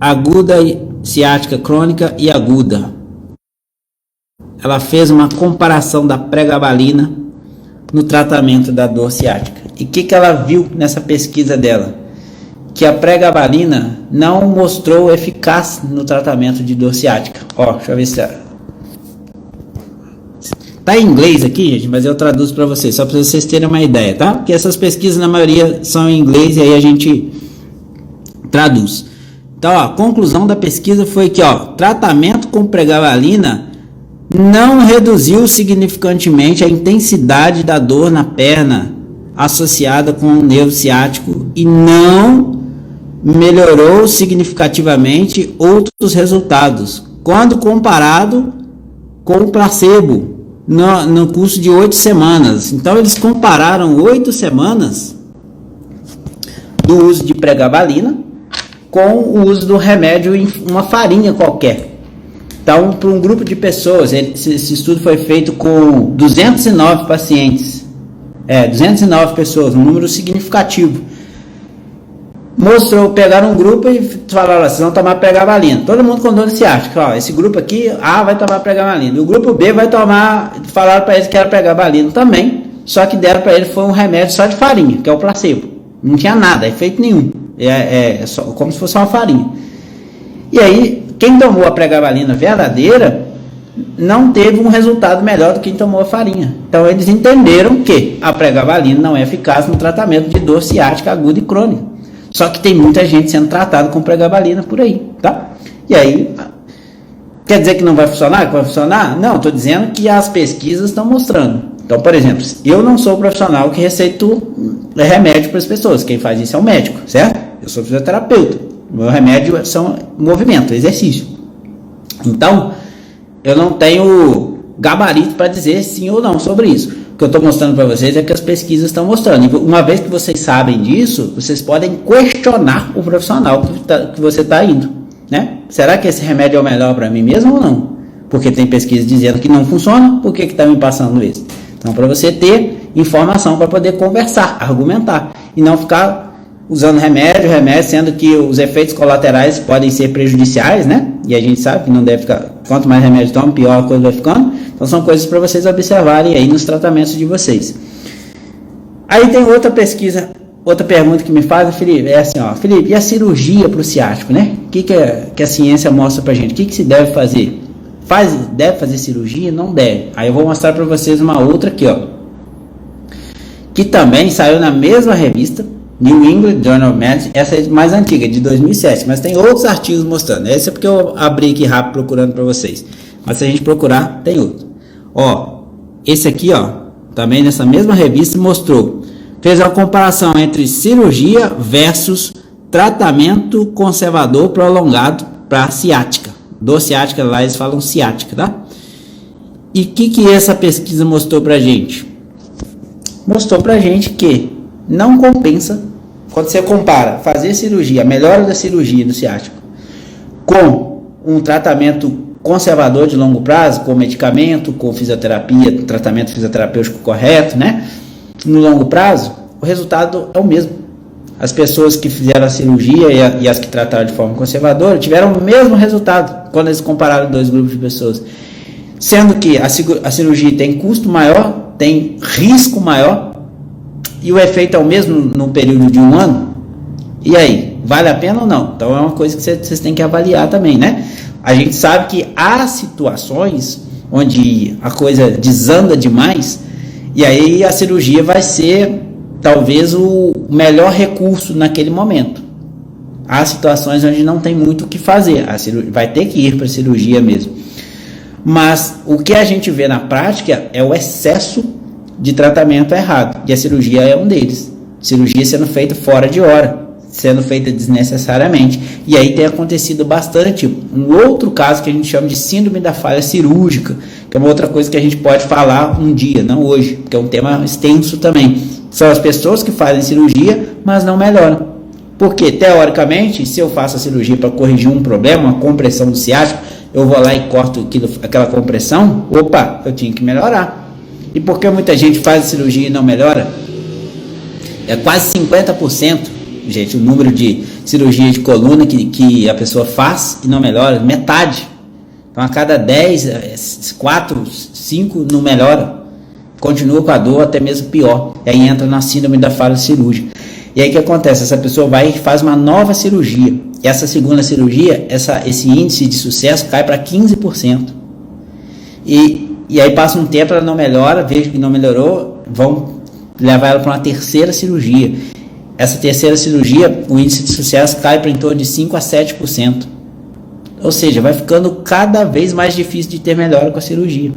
aguda, ciática crônica e aguda. Ela fez uma comparação da pregabalina no tratamento da dor ciática. E o que ela viu nessa pesquisa dela? Que a pregabalina não mostrou eficácia no tratamento de dor ciática. Deixa eu ver se tá em inglês aqui, gente, mas eu traduzo para vocês, só para vocês terem uma ideia, tá? Porque essas pesquisas na maioria são em inglês e aí a gente traduz. Então, a conclusão da pesquisa foi que, tratamento com pregabalina não reduziu significantemente a intensidade da dor na perna associada com o nervo ciático e não melhorou significativamente outros resultados, quando comparado com o placebo no curso de 8 semanas. Então, eles compararam 8 semanas do uso de pregabalina com o uso do remédio em uma farinha qualquer. Então, para um grupo de pessoas, esse estudo foi feito com 209 pacientes, 209 pessoas, um número significativo. Pegaram um grupo e falaram, vocês vão tomar pregabalina. Todo mundo com dor ciática. Esse grupo aqui, A vai tomar pregabalina. O grupo B vai tomar, falaram para eles que era pregabalina também, só que deram para eles foi um remédio só de farinha, que é o placebo. Não tinha nada, efeito nenhum. Só, como se fosse uma farinha. E aí, quem tomou a pregabalina verdadeira não teve um resultado melhor do que quem tomou a farinha. Então, eles entenderam que a pregabalina não é eficaz no tratamento de dor ciática aguda e crônica. Só que tem muita gente sendo tratada com pregabalina por aí, tá? E aí, quer dizer que não vai funcionar? Que vai funcionar? Não, estou dizendo que as pesquisas estão mostrando. Então, por exemplo, eu não sou o profissional que receito remédio para as pessoas. Quem faz isso é o médico, certo? Eu sou fisioterapeuta. Meu remédio são movimento, exercício. Então, eu não tenho gabarito para dizer sim ou não sobre isso. O que eu estou mostrando para vocês é que as pesquisas estão mostrando. E uma vez que vocês sabem disso, vocês podem questionar o profissional que você está indo, né? Será que esse remédio é o melhor para mim mesmo ou não? Porque tem pesquisa dizendo que não funciona, por que está me passando isso? Então, para você ter informação para poder conversar, argumentar, e não ficar usando remédio, sendo que os efeitos colaterais podem ser prejudiciais, né? E a gente sabe que não deve ficar, quanto mais remédio toma, pior a coisa vai ficando. Então, são coisas para vocês observarem aí nos tratamentos de vocês. Aí tem outra pesquisa outra pergunta que me fazem, Felipe, é assim, ó, Felipe, e a cirurgia para o ciático, né? O que a ciência mostra pra gente? O que se deve fazer? Deve fazer cirurgia? Não deve. Aí eu vou mostrar para vocês uma outra aqui, ó, que também saiu na mesma revista, New England Journal of Medicine. Essa é mais antiga, de 2007, mas tem outros artigos mostrando. Essa é porque eu abri aqui rápido procurando para vocês, mas se a gente procurar, tem outro. Ó, esse aqui, ó, também nessa mesma revista mostrou, fez uma comparação entre cirurgia versus tratamento conservador prolongado para ciática. Do ciática, lá eles falam ciática, tá? E o que essa pesquisa mostrou pra gente? Mostrou pra gente que não compensa, quando você compara fazer cirurgia, a melhora da cirurgia do ciático, com um tratamento conservador de longo prazo, com medicamento, com fisioterapia, tratamento fisioterapêutico correto, né? No longo prazo, o resultado é o mesmo. As pessoas que fizeram a cirurgia e as que trataram de forma conservadora tiveram o mesmo resultado quando eles compararam dois grupos de pessoas. Sendo que a cirurgia tem custo maior, tem risco maior e o efeito é o mesmo no período de um ano. E aí, vale a pena ou não? Então é uma coisa que vocês têm que avaliar também, né? A gente sabe que há situações onde a coisa desanda demais e aí a cirurgia vai ser talvez o melhor recurso naquele momento. Há situações onde não tem muito o que fazer, vai ter que ir para a cirurgia mesmo. Mas o que a gente vê na prática é o excesso de tratamento errado, e a cirurgia é um deles. Cirurgia sendo feita fora de hora, sendo feita desnecessariamente. E aí tem acontecido bastante um outro caso que a gente chama de síndrome da falha cirúrgica, que é uma outra coisa que a gente pode falar um dia, não hoje, porque é um tema extenso também. São as pessoas que fazem cirurgia, mas não melhoram. Porque, teoricamente, se eu faço a cirurgia para corrigir um problema, uma compressão do ciático, eu vou lá e corto aquela compressão, opa, eu tinha que melhorar. E por que muita gente faz a cirurgia e não melhora? É quase 50%, gente, o número de cirurgia de coluna que a pessoa faz e não melhora, metade. Então, a cada 10, 4, 5 não melhora. Continua com a dor, até mesmo pior. E aí entra na síndrome da falha cirúrgica. E aí o que acontece? Essa pessoa vai e faz uma nova cirurgia. E essa segunda cirurgia, esse índice de sucesso cai para 15%. E aí passa um tempo, ela não melhora, veja que não melhorou, vão levar ela para uma terceira cirurgia. Essa terceira cirurgia, o índice de sucesso cai para em torno de 5 a 7%. Ou seja, vai ficando cada vez mais difícil de ter melhora com a cirurgia.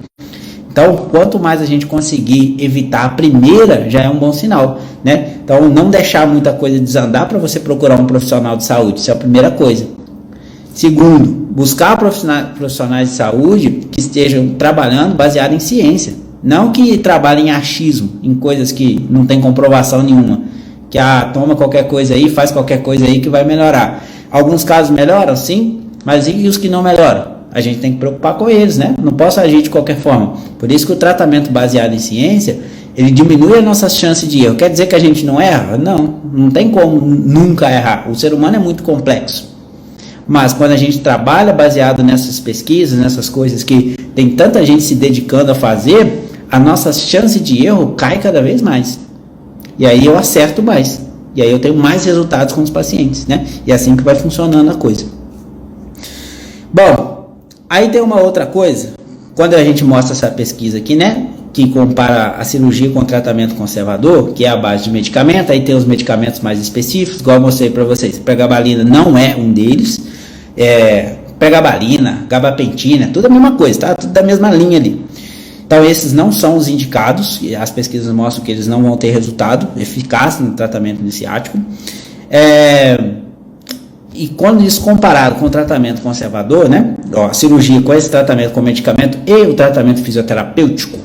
Então, quanto mais a gente conseguir evitar a primeira, já é um bom sinal, né? Então, não deixar muita coisa desandar para você procurar um profissional de saúde, isso é a primeira coisa. Segundo, buscar profissionais de saúde que estejam trabalhando baseado em ciência, não que trabalhem em achismo, em coisas que não tem comprovação nenhuma, que toma qualquer coisa aí, faz qualquer coisa aí que vai melhorar. Alguns casos melhoram, sim, mas e os que não melhoram? A gente tem que preocupar com eles, né? Não posso agir de qualquer forma. Por isso que o tratamento baseado em ciência, ele diminui as nossas chances de erro. Quer dizer que a gente não erra? Não tem como nunca errar. O ser humano é muito complexo. Mas quando a gente trabalha baseado nessas pesquisas, nessas coisas que tem tanta gente se dedicando a fazer, a nossa chance de erro cai cada vez mais. E aí eu acerto mais. E aí eu tenho mais resultados com os pacientes, né? E é assim que vai funcionando a coisa. Bom, aí tem uma outra coisa, quando a gente mostra essa pesquisa aqui, né, que compara a cirurgia com o tratamento conservador, que é a base de medicamento, aí tem os medicamentos mais específicos, igual eu mostrei para vocês, pregabalina não é um deles, pregabalina, gabapentina, tudo a mesma coisa, tá? Tudo da mesma linha ali. Então esses não são os indicados, e as pesquisas mostram que eles não vão ter resultado eficaz no tratamento ciático. E quando isso comparado com o tratamento conservador, né, a cirurgia com esse tratamento com medicamento e o tratamento fisioterapêutico,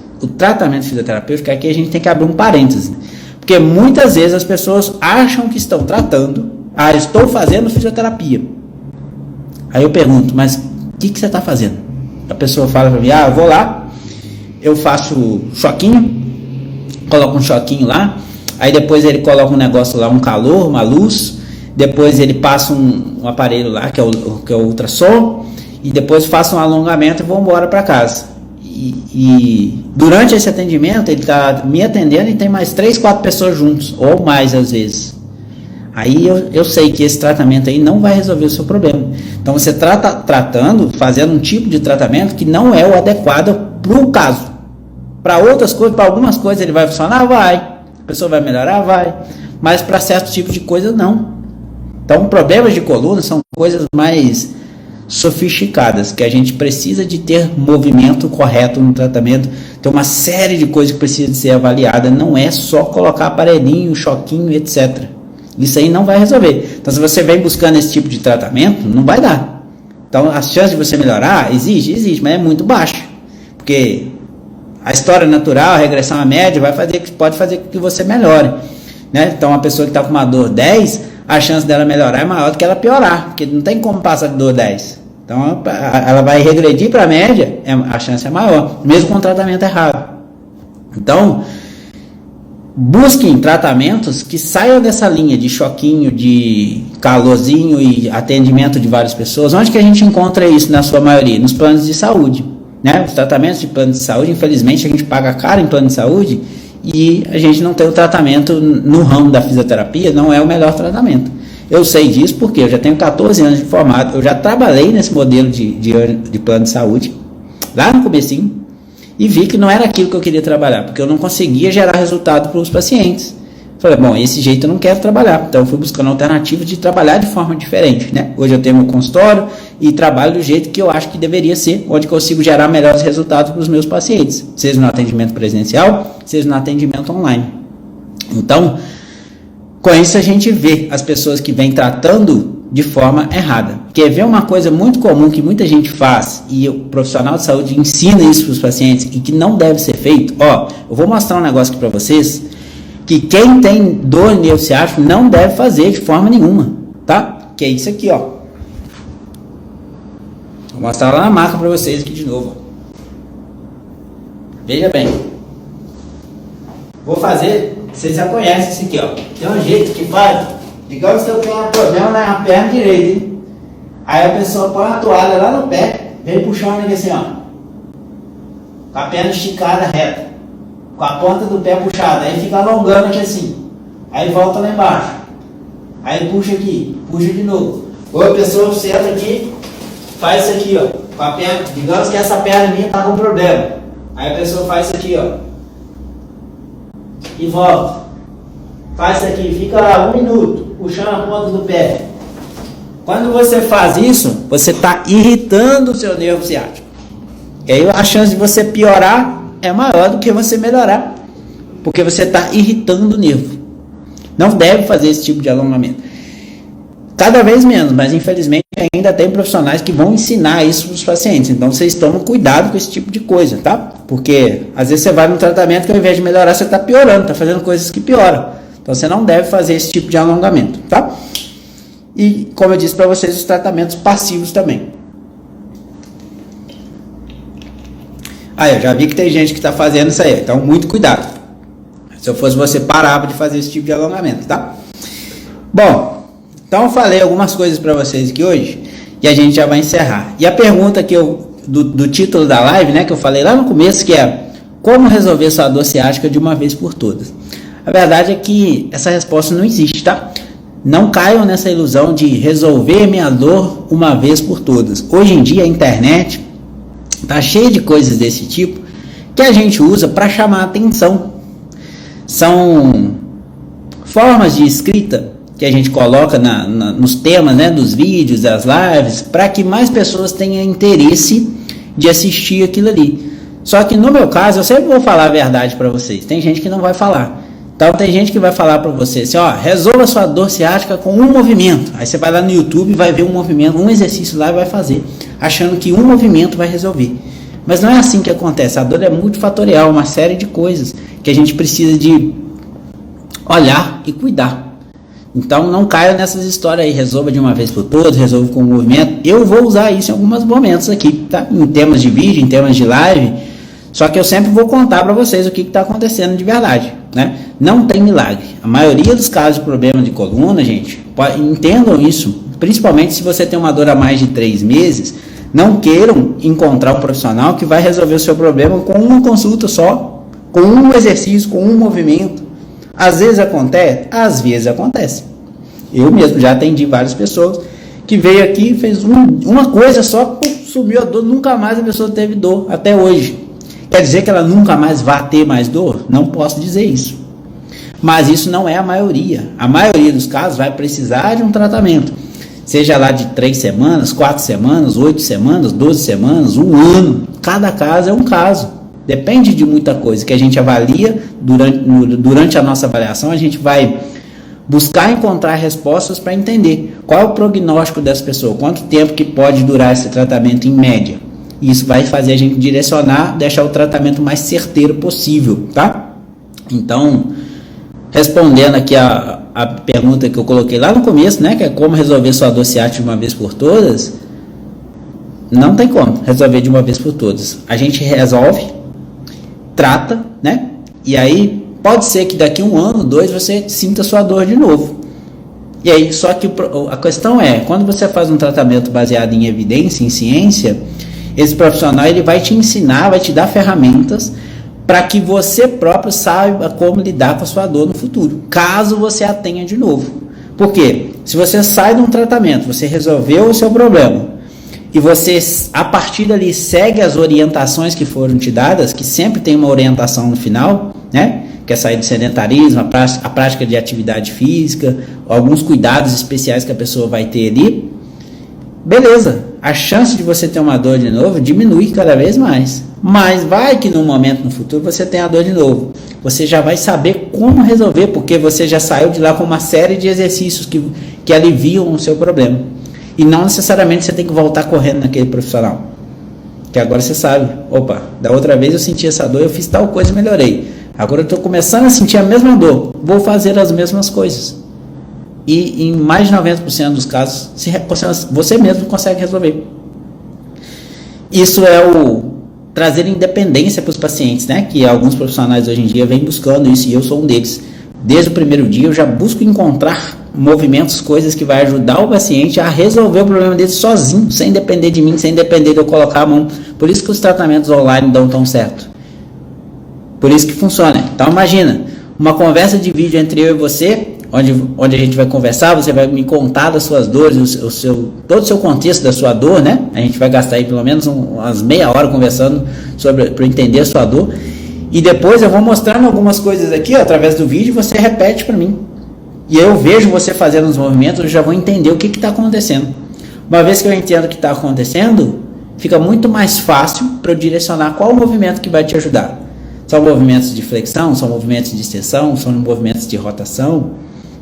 aqui a gente tem que abrir um parêntese, né? Porque muitas vezes as pessoas acham que estão tratando, estou fazendo fisioterapia. Aí eu pergunto, mas o que você está fazendo? A pessoa fala para mim, eu vou lá, eu faço choquinho, coloco um choquinho lá, aí depois ele coloca um negócio lá, um calor, uma luz, depois ele passa um aparelho lá, que é o ultrassom, e depois faço um alongamento e vou embora para casa. e durante esse atendimento ele está me atendendo e tem mais 3, 4 pessoas juntos, ou mais às vezes. Aí eu sei que esse tratamento aí não vai resolver o seu problema. Então você fazendo um tipo de tratamento que não é o adequado para o caso. Para outras coisas, para algumas coisas ele vai funcionar, vai. A pessoa vai melhorar, vai. Mas para certo tipo de coisa, não. Então problemas de coluna são coisas mais sofisticadas, que a gente precisa de ter movimento correto no tratamento. Tem uma série de coisas que precisa de ser avaliada. Não é só colocar aparelhinho, choquinho, etc. Isso aí não vai resolver. Então, se você vem buscando esse tipo de tratamento, não vai dar. Então, a chance de você melhorar existe, mas é muito baixa. Porque a história natural, a regressão à média, pode fazer com que você melhore. Né? Então, uma pessoa que está com uma dor 10, a chance dela melhorar é maior do que ela piorar, porque não tem como passar de dor 10. Então, ela vai regredir para a média, a chance é maior, mesmo com o tratamento errado. Então, busquem tratamentos que saiam dessa linha de choquinho, de calorzinho e atendimento de várias pessoas. Onde que a gente encontra isso na sua maioria? Nos planos de saúde. Né? Os tratamentos de plano de saúde, infelizmente, a gente paga caro em plano de saúde e a gente não tem o tratamento no ramo da fisioterapia, não é o melhor tratamento. Eu sei disso porque eu já tenho 14 anos de formado, eu já trabalhei nesse modelo de plano de saúde, lá no comecinho, e vi que não era aquilo que eu queria trabalhar, porque eu não conseguia gerar resultado para os pacientes. Falei, bom, esse jeito eu não quero trabalhar. Então eu fui buscando alternativas de trabalhar de forma diferente, né? Hoje eu tenho meu consultório e trabalho do jeito que eu acho que deveria ser, onde consigo gerar melhores resultados para os meus pacientes, seja no atendimento presencial, seja no atendimento online. Então, com isso a gente vê as pessoas que vêm tratando de forma errada. Quer ver uma coisa muito comum que muita gente faz e o profissional de saúde ensina isso para os pacientes e que não deve ser feito? Ó, eu vou mostrar um negócio aqui para vocês que quem tem dor em nervo ciático não deve fazer de forma nenhuma, tá? Que é isso aqui, ó. Vou mostrar lá na marca para vocês aqui de novo. Veja bem. Vou fazer, vocês já conhecem isso aqui, ó. Tem um jeito que faz. Digamos que eu tenho um problema na perna direita, hein? Aí a pessoa põe a toalha lá no pé, vem puxando ele assim, ó. Com a perna esticada reta. Com a ponta do pé puxada. Aí fica alongando aqui assim. Aí volta lá embaixo. Aí puxa aqui, puxa de novo. Ou a pessoa senta aqui, faz isso aqui, ó. Com a perna, digamos que essa perna minha tá com problema. Aí a pessoa faz isso aqui, ó. E volta. Faz isso aqui, fica lá 1 minuto, puxando a ponta do pé. Quando você faz isso, você está irritando o seu nervo ciático. E aí a chance de você piorar é maior do que você melhorar. Porque você está irritando o nervo. Não deve fazer esse tipo de alongamento. Cada vez menos, mas infelizmente ainda tem profissionais que vão ensinar isso para os pacientes. Então vocês tomam cuidado com esse tipo de coisa, tá? Porque às vezes você vai no tratamento que ao invés de melhorar, você está piorando, está fazendo coisas que pioram. Então você não deve fazer esse tipo de alongamento, tá? E como eu disse para vocês, os tratamentos passivos também. Aí eu já vi que tem gente que está fazendo isso aí, então muito cuidado. Se eu fosse você, parava de fazer esse tipo de alongamento, tá? Bom, então eu falei algumas coisas para vocês aqui hoje e a gente já vai encerrar. E a pergunta que do título da live, né, que eu falei lá no começo, que é como resolver sua dor ciática de uma vez por todas. A verdade é que essa resposta não existe, tá? Não caiam nessa ilusão de resolver minha dor uma vez por todas. Hoje em dia a internet tá cheia de coisas desse tipo que a gente usa para chamar a atenção. São formas de escrita que a gente coloca nos temas, né, dos vídeos, das lives, para que mais pessoas tenham interesse de assistir aquilo ali. Só que no meu caso, eu sempre vou falar a verdade para vocês. Tem gente que não vai falar. Então tem gente que vai falar para você assim, ó, resolva sua dor ciática com um movimento. Aí você vai lá no YouTube e vai ver um movimento, um exercício lá e vai fazer, achando que um movimento vai resolver. Mas não é assim que acontece. A dor é multifatorial, uma série de coisas que a gente precisa de olhar e cuidar. Então não caia nessas histórias aí, resolva de uma vez por todas, resolva com um movimento. Eu vou usar isso em alguns momentos aqui, tá? Em temas de vídeo, em temas de live. Só que eu sempre vou contar para vocês o que está acontecendo de verdade, né? Não tem milagre. A maioria dos casos de problema de coluna, gente, entendam isso. Principalmente se você tem uma dor há mais de 3 meses, Não queiram encontrar um profissional que vai resolver o seu problema com uma consulta só, com um exercício, com um movimento. Às vezes acontece, às vezes acontece. Eu mesmo já atendi várias pessoas que veio aqui, fez uma coisa só, sumiu a dor, nunca mais a pessoa teve dor, até hoje. Quer dizer que ela nunca mais vai ter mais dor? Não posso dizer isso. Mas isso não é a maioria. A maioria dos casos vai precisar de um tratamento. Seja lá de 3 semanas, 4 semanas, 8 semanas, 12 semanas, 1 ano. Cada caso é um caso. Depende de muita coisa que a gente avalia. Durante a nossa avaliação, a gente vai buscar encontrar respostas para entender qual é o prognóstico dessa pessoa, quanto tempo que pode durar esse tratamento em média. Isso vai fazer a gente direcionar, deixar o tratamento mais certeiro possível, tá? Então, respondendo aqui a pergunta que eu coloquei lá no começo, né, que é como resolver sua dor ciática de uma vez por todas, não tem como resolver de uma vez por todas. A gente resolve, trata, né, e aí pode ser que daqui 1 ano, 2, você sinta sua dor de novo. E aí, só que a questão é, quando você faz um tratamento baseado em evidência, em ciência, esse profissional ele vai te ensinar, vai te dar ferramentas para que você próprio saiba como lidar com a sua dor no futuro, caso você a tenha de novo. Por quê? Se você sai de um tratamento, você resolveu o seu problema, e você, a partir dali, segue as orientações que foram te dadas, que sempre tem uma orientação no final, né? Que é sair do sedentarismo, a prática de atividade física, alguns cuidados especiais que a pessoa vai ter ali, beleza, a chance de você ter uma dor de novo diminui cada vez mais. Mas vai que num momento no futuro você tem a dor de novo. Você já vai saber como resolver, porque você já saiu de lá com uma série de exercícios que aliviam o seu problema. E não necessariamente você tem que voltar correndo naquele profissional. Que agora você sabe, opa, da outra vez eu senti essa dor, eu fiz tal coisa e melhorei. Agora eu estou começando a sentir a mesma dor, vou fazer as mesmas coisas. E em mais de 90% dos casos, você mesmo consegue resolver. Isso é o trazer independência para os pacientes, né? Que alguns profissionais hoje em dia vêm buscando isso, e eu sou um deles. Desde o primeiro dia eu já busco encontrar movimentos, coisas que vai ajudar o paciente a resolver o problema dele sozinho, sem depender de mim, sem depender de eu colocar a mão. Por isso que os tratamentos online dão tão certo. Por isso que funciona. Então imagina, uma conversa de vídeo entre eu e você, onde a gente vai conversar, você vai me contar das suas dores, todo o seu contexto da sua dor, né? A gente vai gastar aí pelo menos umas meia hora conversando para entender a sua dor. E depois eu vou mostrando algumas coisas aqui, ó, através do vídeo, você repete para mim. E eu vejo você fazendo os movimentos, eu já vou entender o que está acontecendo. Uma vez que eu entendo o que está acontecendo, fica muito mais fácil para eu direcionar qual o movimento que vai te ajudar. São movimentos de flexão, são movimentos de extensão, são movimentos de rotação.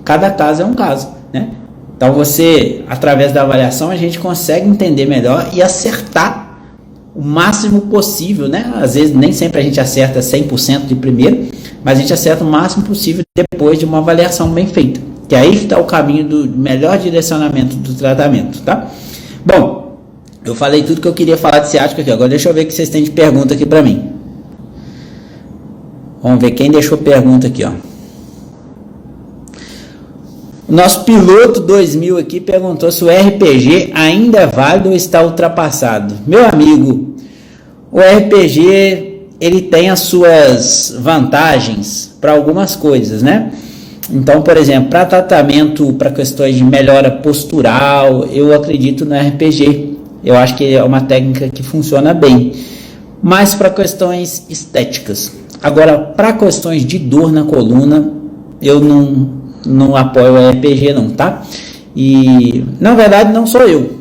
Cada caso é um caso, né? Então você, através da avaliação, a gente consegue entender melhor e acertar o máximo possível, né? Às vezes nem sempre a gente acerta 100% de primeiro, mas a gente acerta o máximo possível depois de uma avaliação bem feita. Que aí está o caminho do melhor direcionamento do tratamento, tá? Bom, eu falei tudo que eu queria falar de ciática aqui. Agora deixa eu ver o que vocês têm de pergunta aqui para mim. Vamos ver quem deixou pergunta aqui, ó. O nosso piloto 2000 aqui perguntou se o RPG ainda é válido ou está ultrapassado. Meu amigo, o RPG ele tem as suas vantagens para algumas coisas, né? Então, por exemplo, para tratamento, para questões de melhora postural, eu acredito no RPG. Eu acho que é uma técnica que funciona bem. Mas para questões estéticas. Agora, para questões de dor na coluna, eu não apoio o RPG não, tá? E, na verdade, não sou eu.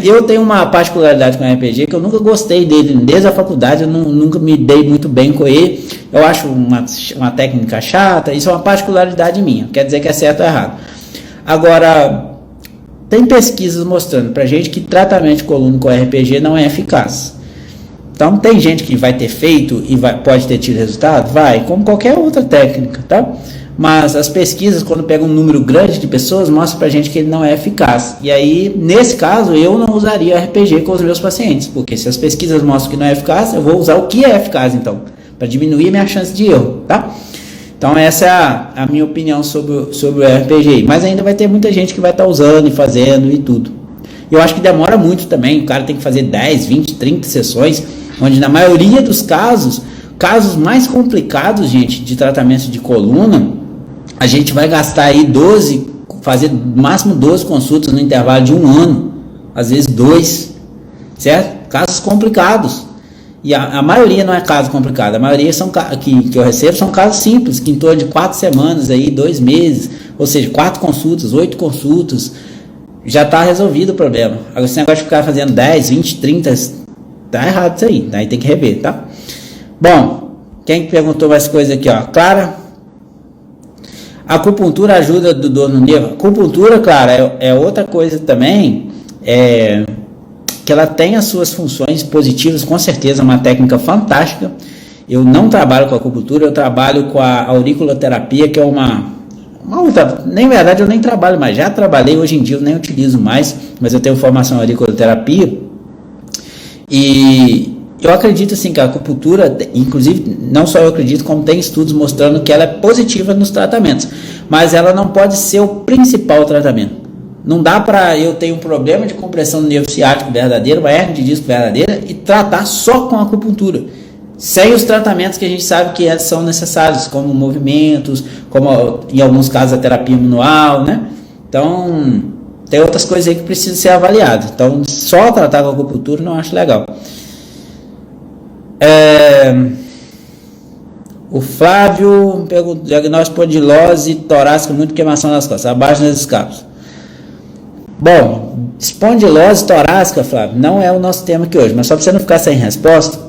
Eu tenho uma particularidade com o RPG que eu nunca gostei dele. Desde a faculdade eu nunca me dei muito bem com ele. Eu acho uma técnica chata. Isso é uma particularidade minha. Quer dizer que é certo ou errado. Agora, tem pesquisas mostrando pra gente que tratamento de coluna com RPG não é eficaz. Então, tem gente que vai ter feito e pode ter tido resultado? Vai, como qualquer outra técnica, tá? Mas as pesquisas, quando pegam um número grande de pessoas, mostram pra gente que ele não é eficaz. E aí, nesse caso, eu não usaria RPG com os meus pacientes, porque se as pesquisas mostram que não é eficaz, eu vou usar o que é eficaz, então, para diminuir a minha chance de erro, tá? Então, essa é a minha opinião sobre o RPG. Mas ainda vai ter muita gente que vai estar usando e fazendo e tudo. Eu acho que demora muito também, o cara tem que fazer 10, 20, 30 sessões, onde na maioria dos casos mais complicados, gente, de tratamento de coluna, a gente vai gastar aí fazer no máximo 12 consultas no intervalo de 1 ano, às vezes 2, certo? Casos complicados. E a maioria não é caso complicado, a maioria que eu recebo são casos simples, que em torno de 4 semanas, aí, 2 meses, ou seja, 4 consultas, 8 consultas, já está resolvido o problema. Agora, esse negócio de ficar fazendo 10, 20, 30, tá errado isso aí, daí tem que rever, tá? Bom, quem perguntou mais coisa aqui, ó, Clara, a acupuntura ajuda do dor no nervo? Acupuntura, Clara, é outra coisa também, que ela tem as suas funções positivas, com certeza, uma técnica fantástica. Eu não trabalho com acupuntura, eu trabalho com a auriculoterapia, que é uma outra, nem verdade eu nem trabalho mais, já trabalhei, hoje em dia eu nem utilizo mais, mas eu tenho formação em auriculoterapia, e eu acredito assim que a acupuntura, inclusive, não só eu acredito, como tem estudos mostrando que ela é positiva nos tratamentos, mas ela não pode ser o principal tratamento. Não dá para eu ter um problema de compressão do nervo ciático verdadeiro, uma hernia de disco verdadeira, e tratar só com acupuntura, sem os tratamentos que a gente sabe que são necessários, como movimentos, como em alguns casos a terapia manual, né? Então, tem outras coisas aí que precisam ser avaliadas. Então, só tratar com acupuntura não acho legal. O Flávio perguntou: diagnóstico de espondilose torácica, muito queimação nas costas, abaixo das escápulas. Bom, espondilose torácica, Flávio, não é o nosso tema aqui hoje, mas só para você não ficar sem resposta,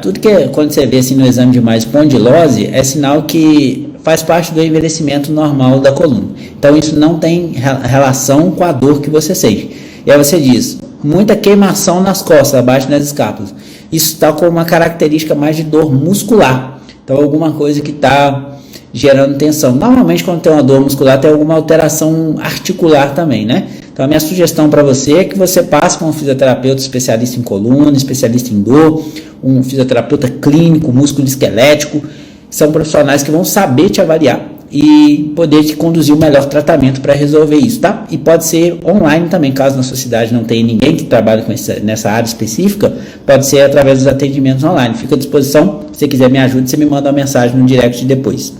tudo que quando você vê assim no exame de imagem espondilose é sinal que faz parte do envelhecimento normal da coluna. Então isso não tem relação com a dor que você sente. E aí você diz, muita queimação nas costas, abaixo das escápulas. Isso está com uma característica mais de dor muscular. Então alguma coisa que está gerando tensão. Normalmente quando tem uma dor muscular tem alguma alteração articular também, né? Então a minha sugestão para você é que você passe com um fisioterapeuta especialista em coluna, especialista em dor, um fisioterapeuta clínico, músculo esquelético, são profissionais que vão saber te avaliar e poder te conduzir o melhor tratamento para resolver isso, tá? E pode ser online também, caso na sua cidade não tenha ninguém que trabalhe nessa área específica, pode ser através dos atendimentos online. Fica à disposição, se você quiser me ajude, você me manda uma mensagem no direct depois.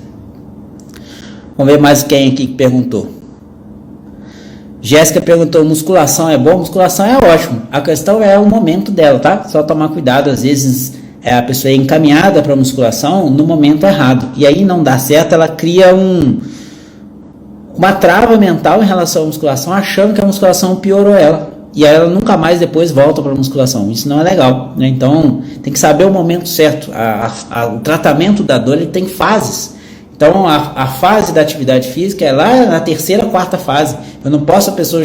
Vamos ver mais quem aqui que perguntou. Jéssica perguntou, musculação é bom? Musculação é ótimo, a questão é o momento dela, tá? Só tomar cuidado, às vezes a pessoa é encaminhada para musculação no momento errado, e aí não dá certo, ela cria uma trava mental em relação à musculação, achando que a musculação piorou ela, e aí ela nunca mais depois volta para a musculação, isso não é legal, né? Então tem que saber o momento certo, o tratamento da dor ele tem fases. Então, a fase da atividade física é lá na terceira, quarta fase. Eu não posso a pessoa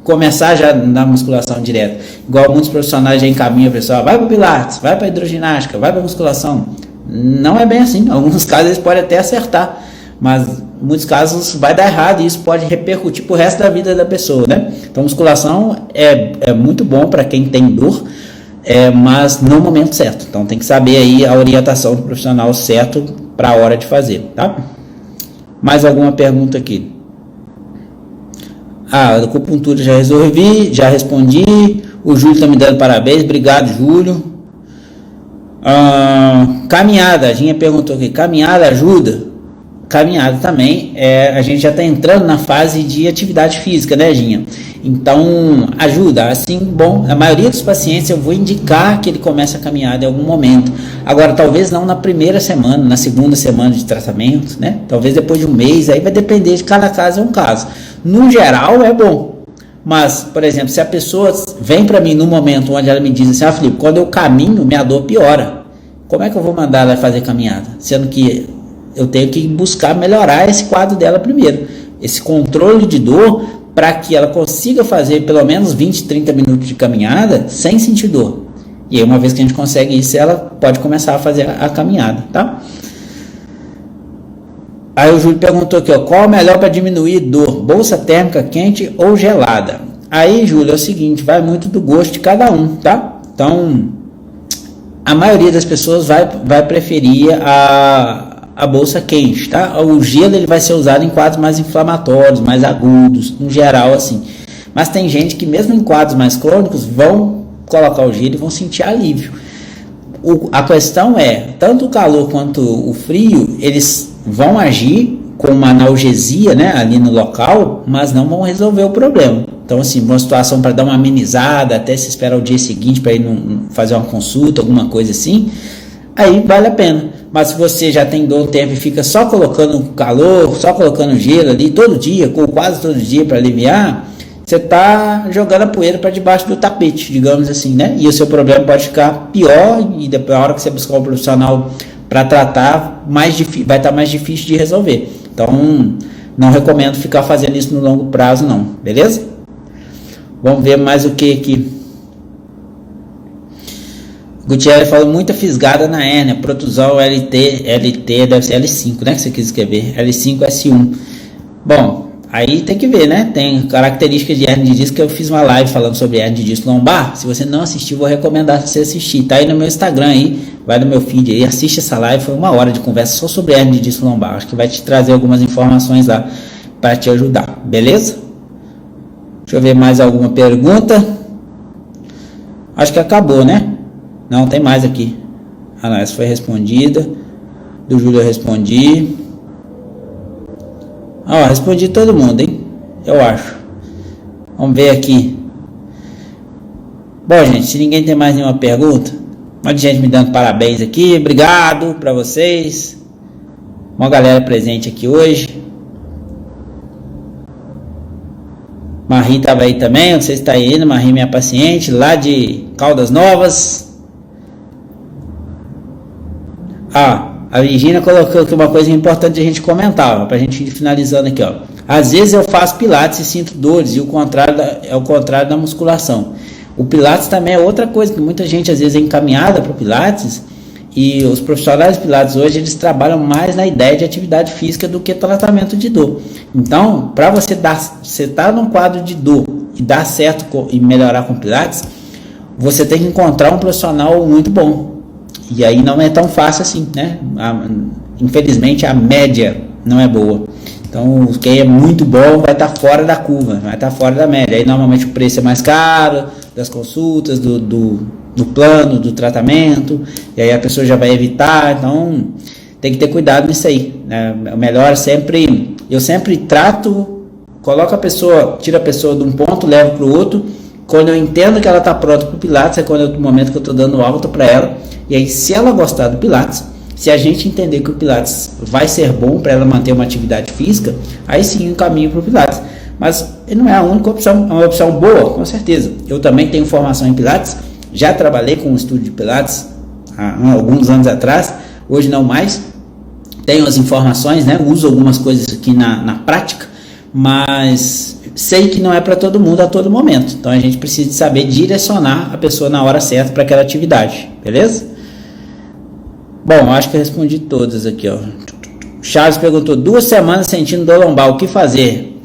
começar já na musculação direto. Igual muitos profissionais já encaminham a pessoa, vai para o pilates, vai para a hidroginástica, vai para a musculação. Não é bem assim. Em alguns casos eles podem até acertar, mas em muitos casos vai dar errado e isso pode repercutir para o resto da vida da pessoa, né? Então, musculação é muito bom para quem tem dor, mas no momento certo. Então, tem que saber aí a orientação do profissional certo para a hora de fazer, tá? Mais alguma pergunta aqui? A acupuntura já resolvi, já respondi. O Júlio está me dando parabéns, obrigado, Júlio. Caminhada, a Ginha perguntou aqui, caminhada ajuda? Caminhada também, a gente já está entrando na fase de atividade física, né, Ginha? Então, ajuda, assim, bom, a maioria dos pacientes eu vou indicar que ele comece a caminhada em algum momento. Agora, talvez não na primeira semana, na segunda semana de tratamento, né? Talvez depois de um mês, aí vai depender de cada caso, é um caso. No geral, é bom. Mas, por exemplo, se a pessoa vem para mim no momento onde ela me diz assim, Felipe, quando eu caminho, minha dor piora. Como é que eu vou mandar ela fazer caminhada? Sendo que eu tenho que buscar melhorar esse quadro dela primeiro. Esse controle de dor, para que ela consiga fazer pelo menos 20, 30 minutos de caminhada sem sentir dor. E aí, uma vez que a gente consegue isso, ela pode começar a fazer a caminhada, tá? Aí o Júlio perguntou aqui, ó, qual é o melhor para diminuir dor? Bolsa térmica quente ou gelada? Aí, Júlio, é o seguinte, vai muito do gosto de cada um, tá? Então, a maioria das pessoas vai preferir a bolsa quente, tá? O gelo ele vai ser usado em quadros mais inflamatórios, mais agudos, no geral assim. Mas tem gente que mesmo em quadros mais crônicos vão colocar o gelo e vão sentir alívio. A questão é, tanto o calor quanto o frio, eles vão agir com uma analgesia, né, ali no local, mas não vão resolver o problema. Então, assim, uma situação para dar uma amenizada, até se espera o dia seguinte para ir fazer uma consulta, alguma coisa assim, aí vale a pena. Mas se você já tem dor no tempo e fica só colocando calor, só colocando gelo ali todo dia, ou quase todo dia para aliviar, você está jogando a poeira para debaixo do tapete, digamos assim, né? E o seu problema pode ficar pior, e depois, na hora que você buscar um profissional para tratar, vai estar mais difícil de resolver. Então, não recomendo ficar fazendo isso no longo prazo, não, beleza? Vamos ver mais o que aqui. Gutierrez falou muita fisgada na hérnia, protusão LT deve ser L5, né? Que você quis escrever, L5, S1. Bom, aí tem que ver, né? Tem características de hérnia de disco que eu fiz uma live falando sobre hérnia de disco lombar. Se você não assistiu, vou recomendar você assistir. Tá aí no meu Instagram aí, vai no meu feed aí, assiste essa live. Foi 1 hora de conversa só sobre hérnia de disco lombar. Acho que vai te trazer algumas informações lá para te ajudar, beleza? Deixa eu ver mais alguma pergunta. Acho que acabou, né? Não, tem mais aqui. Ah, não, essa foi respondida. Do Júlio eu respondi. Ah, respondi todo mundo, hein? Eu acho. Vamos ver aqui. Bom, gente, se ninguém tem mais nenhuma pergunta, um monte de gente me dando parabéns aqui. Obrigado pra vocês. Uma galera presente aqui hoje. Marie estava aí também. Não sei se está aí ainda. Marie, minha paciente, lá de Caldas Novas. A Virginia colocou aqui uma coisa importante a gente comentar, para a gente ir finalizando aqui, ó. Às vezes eu faço pilates e sinto dores, e o contrário é o contrário da musculação. O pilates também é outra coisa, que muita gente às vezes é encaminhada para o pilates, e os profissionais de pilates hoje, eles trabalham mais na ideia de atividade física do que tratamento de dor. Então, para você estar num quadro de dor e dar certo e melhorar com pilates, você tem que encontrar um profissional muito bom. E aí não é tão fácil assim, né? Infelizmente a média não é boa. Então quem é muito bom vai estar fora da curva, vai estar fora da média. Aí normalmente o preço é mais caro das consultas, do plano, do tratamento. E aí a pessoa já vai evitar. Então tem que ter cuidado nisso aí, né? O melhor sempre, eu sempre trato, coloco a pessoa, tiro a pessoa de um ponto, levo para o outro. Quando eu entendo que ela está pronta para o Pilates, é quando é o momento que eu estou dando alta para ela. E aí, se ela gostar do Pilates, se a gente entender que o Pilates vai ser bom para ela manter uma atividade física, aí sim o caminho para o Pilates. Mas ele não é a única opção, é uma opção boa, com certeza. Eu também tenho formação em Pilates, já trabalhei com um estúdio de Pilates há alguns anos atrás, hoje não mais. Tenho as informações, né? Uso algumas coisas aqui na prática, mas sei que não é para todo mundo a todo momento. Então a gente precisa saber direcionar a pessoa na hora certa para aquela atividade, beleza? Bom, acho que eu respondi todas aqui, ó. Charles perguntou: 2 semanas sentindo dor lombar, o que fazer?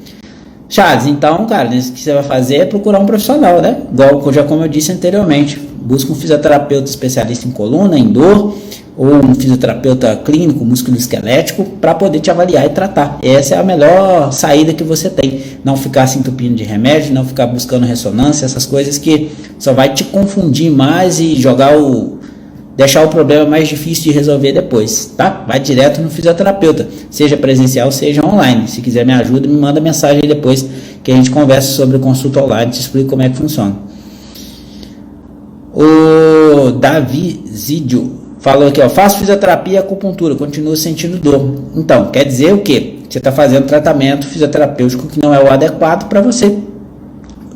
Charles, então, cara, o que você vai fazer é procurar um profissional, né? Igual, já como eu disse anteriormente, busca um fisioterapeuta especialista em coluna, em dor, ou um fisioterapeuta clínico, músculo-esquelético, para poder te avaliar e tratar. Essa é a melhor saída que você tem. Não ficar se entupindo de remédio, não ficar buscando ressonância, essas coisas que só vai te confundir mais e deixar o problema mais difícil de resolver depois, tá? Vai direto no fisioterapeuta, seja presencial, seja online. Se quiser me ajuda, me manda mensagem aí depois que a gente conversa sobre consulta online, te explico como é que funciona. O Davi Zidio falou aqui, ó: faço fisioterapia e acupuntura, continuo sentindo dor. Então, quer dizer o quê? Você está fazendo tratamento fisioterapêutico que não é o adequado para você.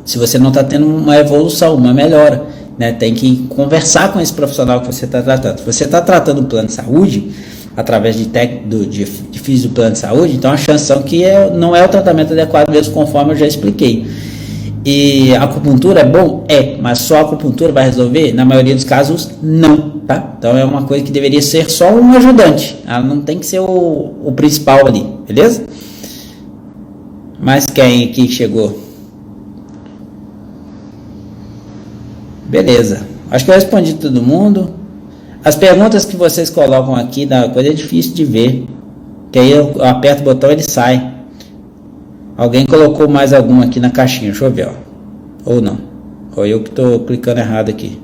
Se você não está tendo uma evolução, uma melhora, né? Tem que conversar com esse profissional que você está tratando. Se você está tratando um plano de saúde, através de físio do plano de saúde, então a chance são que não é o tratamento adequado mesmo, conforme eu já expliquei. E a acupuntura é bom? É, mas só a acupuntura vai resolver? Na maioria dos casos, não, tá? Então é uma coisa que deveria ser só um ajudante, ela não tem que ser o principal ali, beleza? Mas quem aqui chegou? Beleza, acho que eu respondi todo mundo. As perguntas que vocês colocam aqui da coisa é difícil de ver, que aí eu aperto o botão e ele sai. Alguém colocou mais alguma aqui na caixinha, deixa eu ver, ó. Ou não, ou eu que estou clicando errado aqui.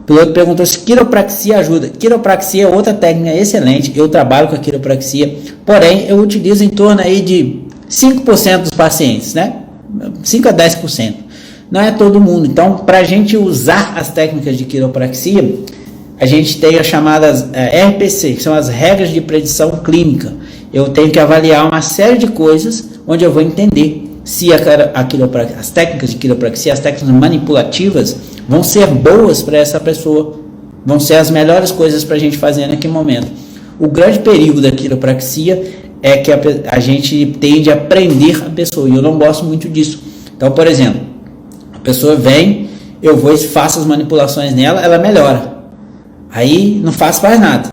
O piloto perguntou se quiropraxia ajuda. Quiropraxia é outra técnica excelente, eu trabalho com a quiropraxia, porém eu utilizo em torno aí de 5% dos pacientes, né? 5 a 10%. Não é todo mundo. Então, para a gente usar as técnicas de quiropraxia, a gente tem as chamadas RPC, que são as regras de predição clínica. Eu tenho que avaliar uma série de coisas onde eu vou entender se as técnicas de quiropraxia, as técnicas manipulativas, vão ser boas para essa pessoa, vão ser as melhores coisas para a gente fazer naquele momento. O grande perigo da quiropraxia é que a gente tende a prender a pessoa, e eu não gosto muito disso. Então, por exemplo, a pessoa vem, eu vou e faço as manipulações nela, ela melhora. Aí não faço mais nada.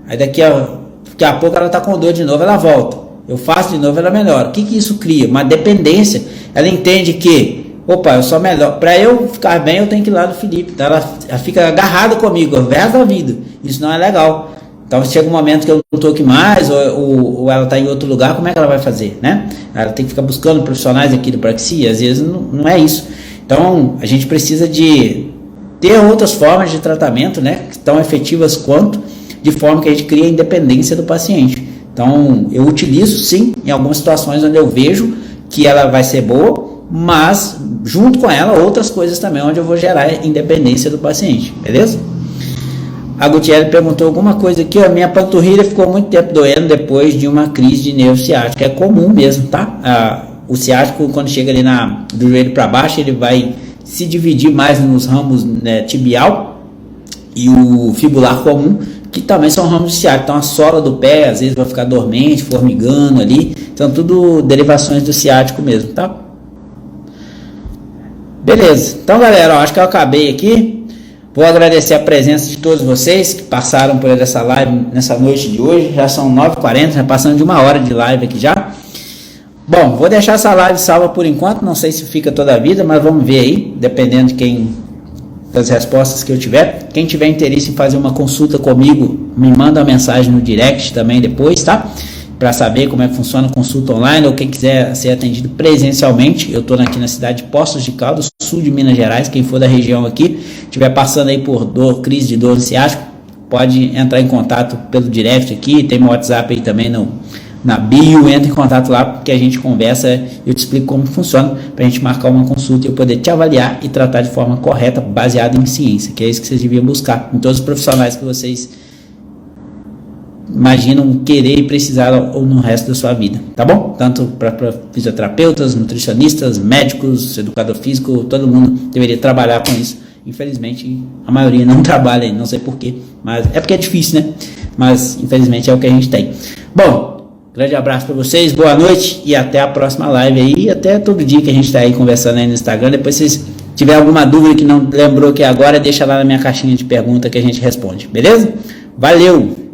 Aí daqui a pouco ela está com dor de novo, ela volta. Eu faço de novo, ela melhora. O que isso cria? Uma dependência. Ela entende que, opa, eu sou melhor. Para eu ficar bem, eu tenho que ir lá do Felipe. Então ela fica agarrada comigo o resto da vida. Isso não é legal. Então chega um momento que eu não estou aqui mais, ou ela está em outro lugar, como é que ela vai fazer, né? Ela tem que ficar buscando profissionais aqui do praxia, às vezes não é isso. Então a gente precisa de ter outras formas de tratamento, né? Tão efetivas quanto, de forma que a gente cria a independência do paciente. Então, eu utilizo sim, em algumas situações onde eu vejo que ela vai ser boa, mas junto com ela outras coisas também, onde eu vou gerar independência do paciente, beleza? A Gutierrez perguntou alguma coisa aqui, a minha panturrilha ficou muito tempo doendo depois de uma crise de nervo ciático, é comum mesmo, tá? O ciático, quando chega ali do joelho para baixo, ele vai se dividir mais nos ramos, né, tibial e o fibular comum, que também são ramos de ciático. Então a sola do pé às vezes vai ficar dormente, formigando ali, então tudo derivações do ciático mesmo, tá? Beleza, então galera, acho que eu acabei aqui. Vou agradecer a presença de todos vocês que passaram por essa live nessa noite de hoje. Já são 9h40, já passando de 1 hora de live aqui já. Bom, vou deixar essa live salva por enquanto, não sei se fica toda a vida, mas vamos ver aí, dependendo das respostas que eu tiver. Quem tiver interesse em fazer uma consulta comigo, me manda uma mensagem no direct também depois, tá? Para saber como é que funciona a consulta online, ou quem quiser ser atendido presencialmente. Eu estou aqui na cidade de Poços de Caldas, sul de Minas Gerais. Quem for da região aqui, estiver passando aí por crise de dor no ciático, pode entrar em contato pelo direct aqui, tem meu WhatsApp aí também na bio, entra em contato lá que a gente conversa, eu te explico como funciona, para a gente marcar uma consulta e eu poder te avaliar e tratar de forma correta, baseada em ciência, que é isso que vocês deviam buscar em todos os profissionais que vocês imaginam querer e precisar ou no resto da sua vida, tá bom? Tanto para fisioterapeutas, nutricionistas, médicos, educador físico, todo mundo deveria trabalhar com isso. Infelizmente a maioria não trabalha, não sei porquê, mas é porque é difícil, né? Mas infelizmente é o que a gente tem. Bom, grande abraço para vocês, boa noite e até a próxima live aí, e até todo dia que a gente está aí conversando aí no Instagram. Depois se vocês tiverem alguma dúvida que não lembrou que agora, deixa lá na minha caixinha de pergunta que a gente responde, beleza? Valeu!